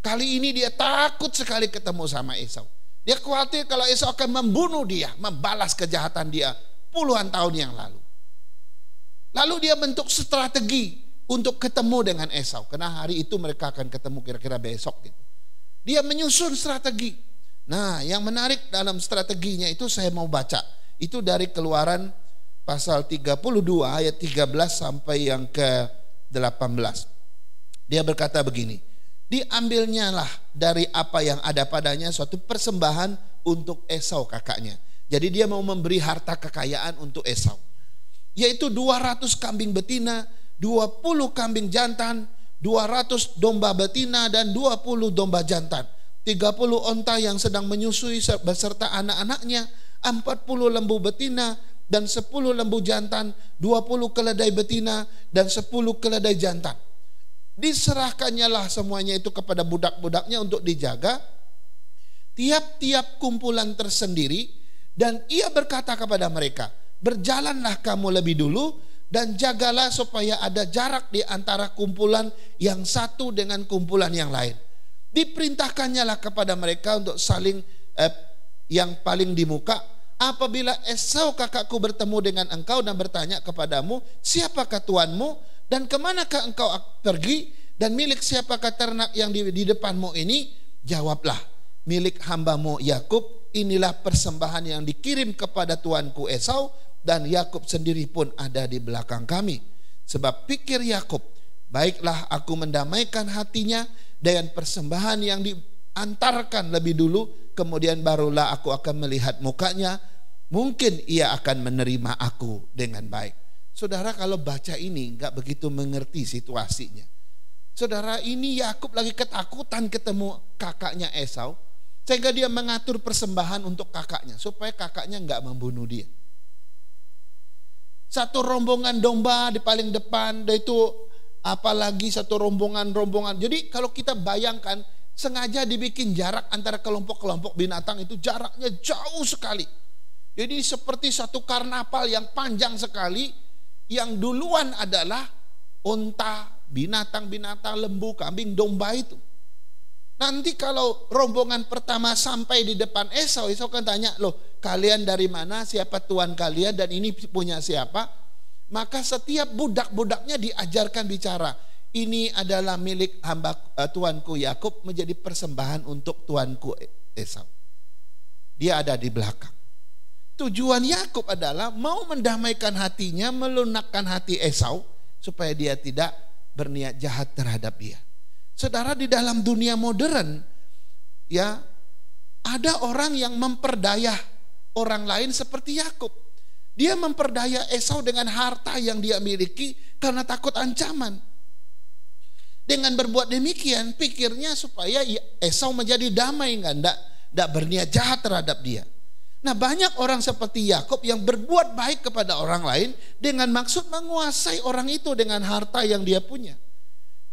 Kali ini dia takut sekali ketemu sama Esau. Dia khawatir kalau Esau akan membunuh dia, membalas kejahatan dia puluhan tahun yang lalu. Lalu dia bentuk strategi untuk ketemu dengan Esau, karena hari itu mereka akan ketemu kira-kira besok gitu. Dia menyusun strategi. Nah, yang menarik dalam strateginya itu saya mau baca. Itu dari Keluaran pasal 32 ayat 13 sampai yang ke-18. Dia berkata begini, diambilnyalah dari apa yang ada padanya suatu persembahan untuk Esau kakaknya. Jadi dia mau memberi harta kekayaan untuk Esau. Yaitu 200 kambing betina, 20 kambing jantan, 200 domba betina dan 20 domba jantan, 30 onta yang sedang menyusui beserta anak-anaknya, 40 lembu betina dan 10 lembu jantan, 20 keledai betina dan 10 keledai jantan. Diserahkannya lah semuanya itu kepada budak-budaknya untuk dijaga tiap-tiap kumpulan tersendiri, dan ia berkata kepada mereka, berjalanlah kamu lebih dulu dan jagalah supaya ada jarak di antara kumpulan yang satu dengan kumpulan yang lain. Diperintahkannya lah kepada mereka untuk saling yang paling di muka. Apabila Esau kakakku bertemu dengan engkau dan bertanya kepadamu, siapakah tuanmu dan kemanakah engkau pergi, dan milik siapakah ternak yang di depanmu ini? Jawablah, milik hambamu Yakub. Inilah persembahan yang dikirim kepada tuanku Esau, dan Yakub sendiri pun ada di belakang kami. Sebab pikir Yakub, baiklah aku mendamaikan hatinya dengan persembahan yang diantarkan lebih dulu, kemudian barulah aku akan melihat mukanya, mungkin ia akan menerima aku dengan baik. Saudara, kalau baca ini nggak begitu mengerti situasinya. Saudara, ini Yakub lagi ketakutan ketemu kakaknya Esau, sehingga dia mengatur persembahan untuk kakaknya supaya kakaknya nggak membunuh dia. Satu rombongan domba di paling depan, dan itu apalagi satu rombongan. Jadi kalau kita bayangkan, sengaja dibikin jarak antara kelompok-kelompok binatang itu jaraknya jauh sekali. Jadi seperti satu karnaval yang panjang sekali, yang duluan adalah unta, binatang-binatang, lembu, kambing, domba itu. Nanti kalau rombongan pertama sampai di depan Esau, Esau kan tanya, loh kalian dari mana, siapa tuan kalian, dan ini punya siapa? Maka setiap budak-budaknya diajarkan bicara, ini adalah milik hamba tuanku Yakub, menjadi persembahan untuk tuanku Esau. Dia ada di belakang. Tujuan Yakub adalah mau mendamaikan hatinya, melunakkan hati Esau supaya dia tidak berniat jahat terhadap dia. Saudara, di dalam dunia modern ya ada orang yang memperdaya orang lain seperti Yakub. Dia memperdaya Esau dengan harta yang dia miliki karena takut ancaman. Dengan berbuat demikian pikirnya supaya Esau menjadi damai, enggak berniat jahat terhadap dia. Nah, banyak orang seperti Yakub yang berbuat baik kepada orang lain dengan maksud menguasai orang itu dengan harta yang dia punya.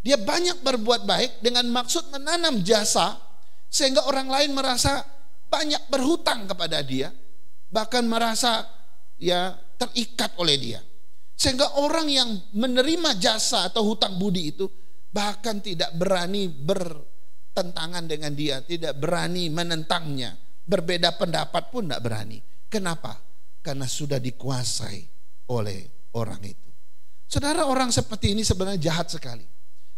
Dia banyak berbuat baik dengan maksud menanam jasa sehingga orang lain merasa banyak berhutang kepada dia, bahkan merasa ya terikat oleh dia. Sehingga orang yang menerima jasa atau hutang budi itu bahkan tidak berani bertentangan dengan dia, tidak berani menentangnya, berbeda pendapat pun tidak berani. Kenapa? Karena sudah dikuasai oleh orang itu. Saudara, orang seperti ini sebenarnya jahat sekali.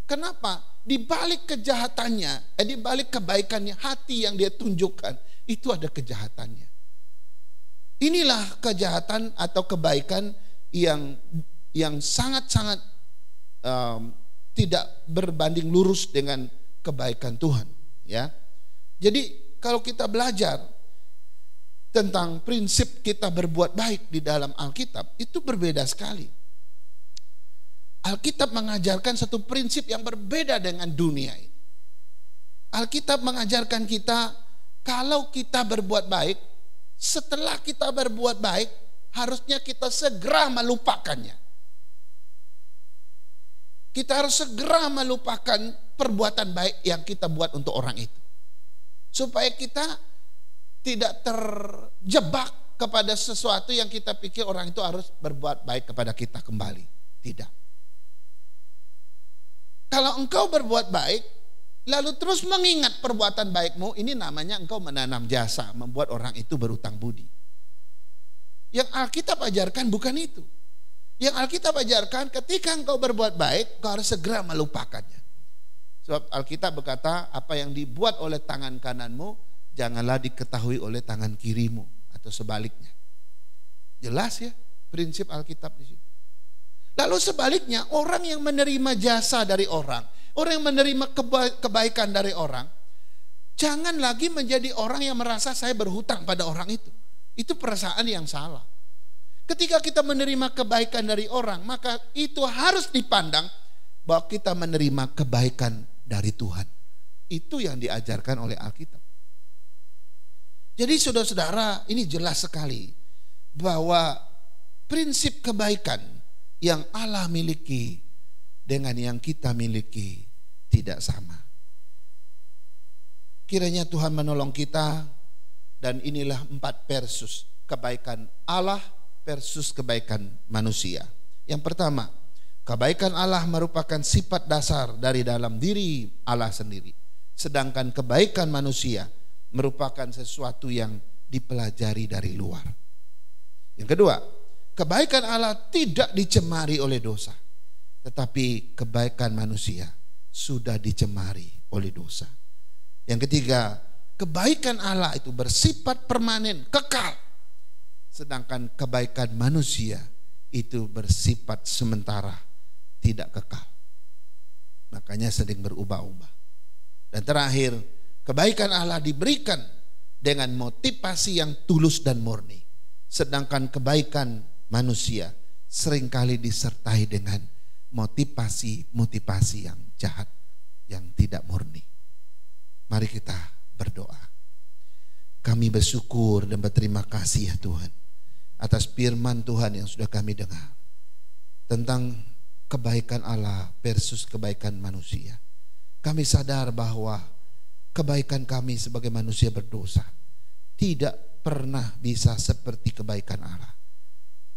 Kenapa? Di balik kejahatannya, di balik kebaikannya, hati yang dia tunjukkan, itu ada kejahatannya. Inilah kejahatan atau kebaikan yang sangat-sangat tidak berbanding lurus dengan kebaikan Tuhan, ya. Jadi kalau kita belajar tentang prinsip kita berbuat baik di dalam Alkitab, itu berbeda sekali. Alkitab mengajarkan satu prinsip yang berbeda dengan dunia ini. Alkitab mengajarkan kita kalau kita berbuat baik, setelah kita berbuat baik, harusnya kita segera melupakannya. Kita harus segera melupakan perbuatan baik yang kita buat untuk orang itu. Supaya kita tidak terjebak kepada sesuatu yang kita pikir orang itu harus berbuat baik kepada kita kembali. Tidak. Kalau engkau berbuat baik, lalu terus mengingat perbuatan baikmu, ini namanya engkau menanam jasa, membuat orang itu berutang budi. Yang Alkitab ajarkan bukan itu. Yang Alkitab ajarkan ketika engkau berbuat baik, engkau harus segera melupakannya. Sebab Alkitab berkata, apa yang dibuat oleh tangan kananmu, janganlah diketahui oleh tangan kirimu, atau sebaliknya. Jelas ya prinsip Alkitab di situ. Lalu sebaliknya, orang yang menerima jasa dari orang yang menerima kebaikan dari orang, jangan lagi menjadi orang yang merasa saya berhutang pada orang itu. Itu perasaan yang salah. Ketika kita menerima kebaikan dari orang, maka itu harus dipandang bahwa kita menerima kebaikan dari Tuhan. Itu yang diajarkan oleh Alkitab. Jadi saudara-saudara, ini jelas sekali bahwa prinsip kebaikan yang Allah miliki dengan yang kita miliki tidak sama. Kiranya Tuhan menolong kita, dan inilah 4 versus kebaikan Allah versus kebaikan manusia. Yang pertama, kebaikan Allah merupakan sifat dasar dari dalam diri Allah sendiri. Sedangkan kebaikan manusia merupakan sesuatu yang dipelajari dari luar. Yang kedua, kebaikan Allah tidak dicemari oleh dosa, tetapi kebaikan manusia sudah dicemari oleh dosa. Yang ketiga, kebaikan Allah itu bersifat permanen, kekal. Sedangkan kebaikan manusia itu bersifat sementara, tidak kekal. Makanya sering berubah-ubah. Dan terakhir, kebaikan Allah diberikan dengan motivasi yang tulus dan murni. Sedangkan kebaikan manusia seringkali disertai dengan motivasi yang jahat, yang tidak murni. Mari kita berdoa. Kami bersyukur dan berterima kasih ya Tuhan atas firman Tuhan yang sudah kami dengar tentang kebaikan Allah versus kebaikan manusia. Kami sadar bahwa kebaikan kami sebagai manusia berdosa tidak pernah bisa seperti kebaikan Allah.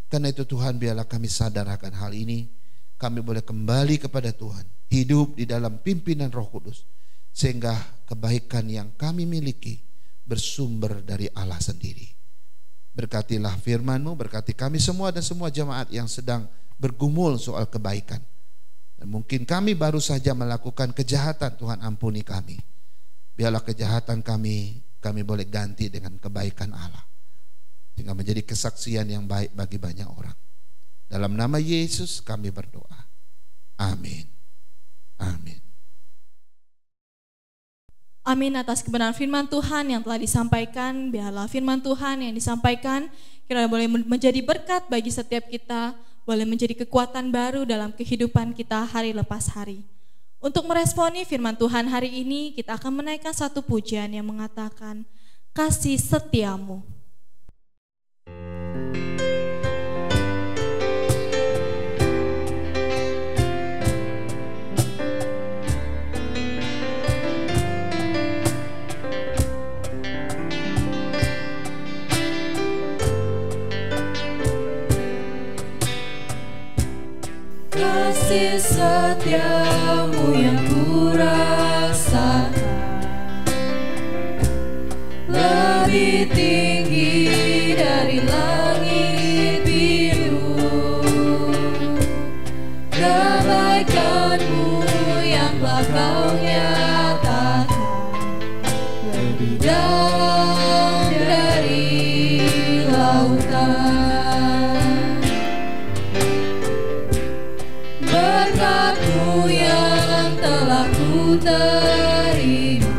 Karena itu Tuhan, biarlah kami sadar akan hal ini. Kami boleh kembali kepada Tuhan, hidup di dalam pimpinan Roh Kudus, sehingga kebaikan yang kami miliki bersumber dari Allah sendiri. Berkatilah firman-Mu, berkati kami semua dan semua jemaat yang sedang bergumul soal kebaikan. Dan mungkin kami baru saja melakukan kejahatan, Tuhan ampuni kami. Biarlah kejahatan kami boleh ganti dengan kebaikan Allah, sehingga menjadi kesaksian yang baik bagi banyak orang. Dalam nama Yesus kami berdoa. Amin. Amin. Amin atas kebenaran firman Tuhan yang telah disampaikan. Biarlah firman Tuhan yang disampaikan kiranya boleh menjadi berkat bagi setiap kita, boleh menjadi kekuatan baru dalam kehidupan kita hari lepas hari. Untuk meresponi firman Tuhan hari ini, kita akan menaikkan satu pujian yang mengatakan, kasih setiamu. setiamu yang kurasakan lebih tinggi dari langit biru. Kebaikanmu yang telah kau nyatakan lebih dalam dari lautan. Berkat-Mu yang telah ku terima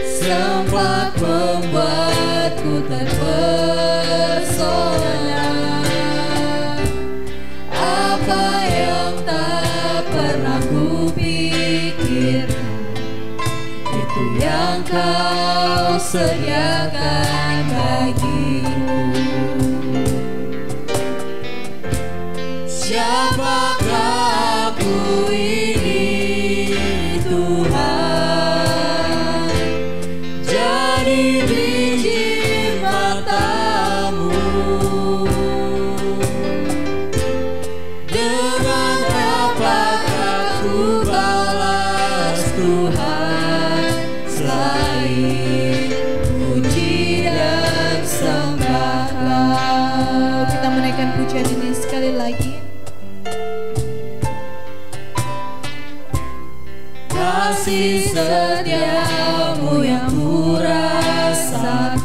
sempat membuatku terpesona. Apa yang tak pernah ku pikirkan, itu yang kau sediakan bagiku. Siapakah aku ini Tuhan, jadi biji mata-Mu. Dengan apakah ku balas Tuhan selain puji dan sembah. Kita menaikkan pujian ini sekali lagi. Kasih setiamu yang kurasakan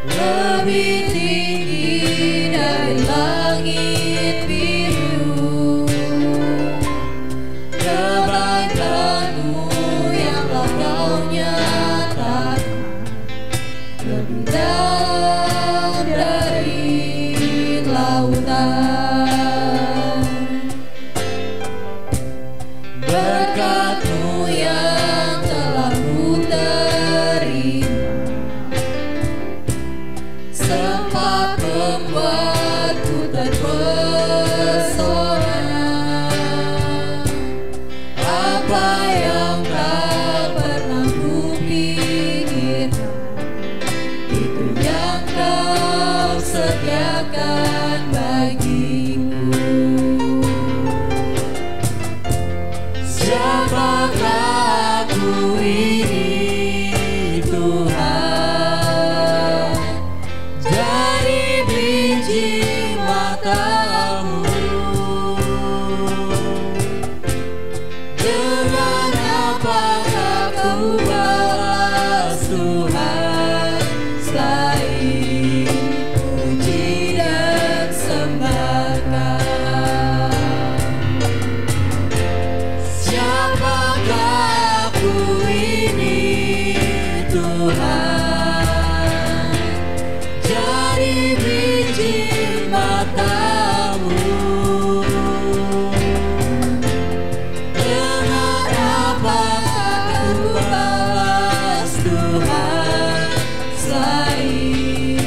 lebih tinggi dari langit biru. Kebaikan-Mu yang telah kau nyatakan lebih dalam dari lautan. Berkat-Mu yang telah ku terima sempat membuatku terpesona. Apa yang tak pernah ku pikirkan, itu yang kau sediakan bagiku. Siapakah aku ini Tuhan, dari biji mata-Mu. Dengan apakah ku balas Tuhan selain puji dan sembah. Siapakah aku ini Tuhan, jadi biji mata-Mu. Dengan apakah ku balas Tuhan selain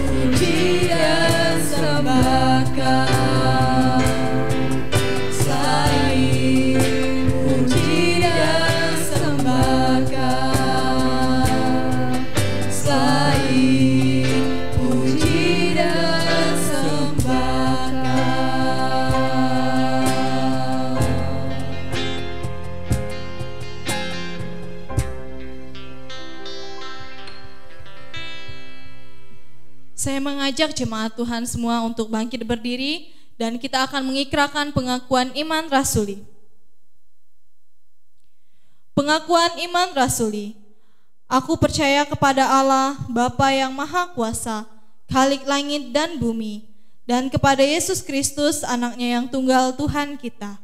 puji dan sembah. Selain puji dan sembah, selain puji dan sembah. Saya mengajak jemaat Tuhan semua untuk bangkit berdiri dan kita akan mengikrarkan pengakuan iman rasuli. Pengakuan iman rasuli. Aku percaya kepada Allah, Bapa yang Maha Kuasa, Khalik langit dan bumi, dan kepada Yesus Kristus, anaknya yang tunggal Tuhan kita,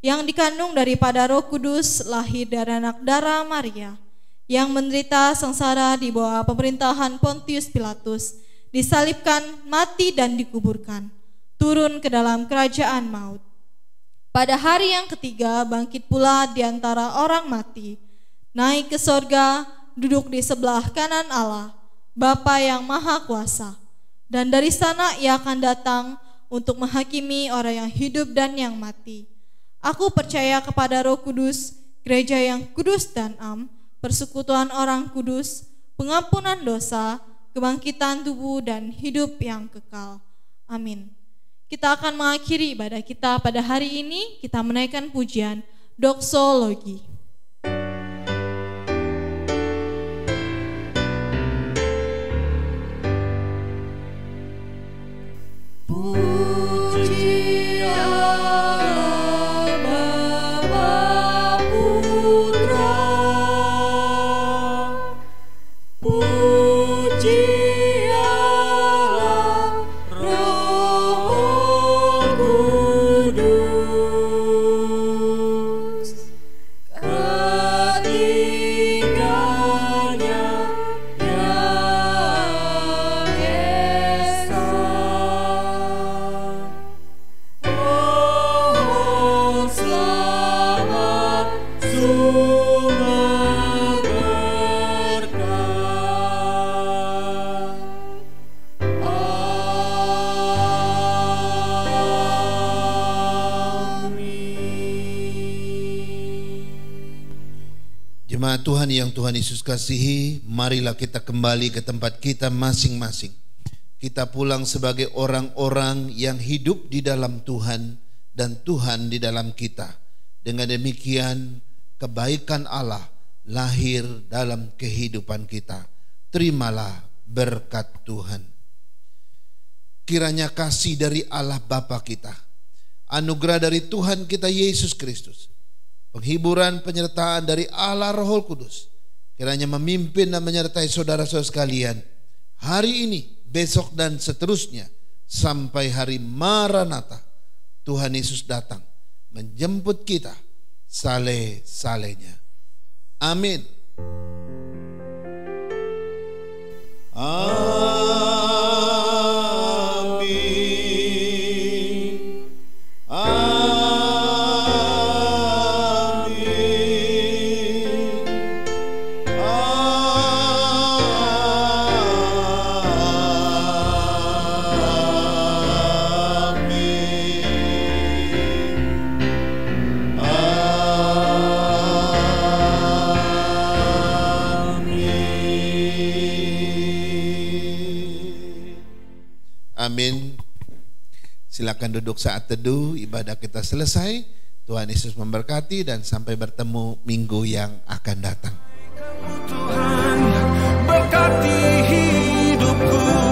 yang dikandung daripada Roh Kudus, lahir dari anak darah Maria, yang menderita sengsara di bawah pemerintahan Pontius Pilatus, disalibkan, mati dan dikuburkan, turun ke dalam kerajaan maut. Pada hari yang ketiga bangkit pula di antara orang mati, naik ke sorga, duduk di sebelah kanan Allah, Bapa yang Maha Kuasa, dan dari sana Ia akan datang untuk menghakimi orang yang hidup dan yang mati. Aku percaya kepada Roh Kudus, gereja yang kudus dan am, persekutuan orang kudus, pengampunan dosa, kebangkitan tubuh dan hidup yang kekal. Amin. Kita akan mengakhiri ibadah kita pada hari ini, kita menaikkan pujian doksologi. Puji Allah Bapa Putra, puji Allah Roh Kudus, ketiganya yang esa. Oh, selamat sumber berkat. Jemaat Tuhan yang Tuhan Yesus kasihi, marilah kita kembali ke tempat kita masing-masing. Kita pulang sebagai orang-orang yang hidup di dalam Tuhan dan Tuhan di dalam kita. Dengan demikian kebaikan Allah lahir dalam kehidupan kita. Terimalah berkat Tuhan. Kiranya kasih dari Allah Bapa kita, anugerah dari Tuhan kita Yesus Kristus, penghiburan penyertaan dari Allah Roh Kudus, kiranya memimpin dan menyertai saudara-saudara sekalian hari ini, besok dan seterusnya sampai hari Maranatha. Tuhan Yesus datang menjemput kita saleh-salehnya. Amin. Amin. Amin. Silakan duduk saat teduh, ibadah kita selesai. Tuhan Yesus memberkati dan sampai bertemu minggu yang akan datang. Tuhan berkati hidupku.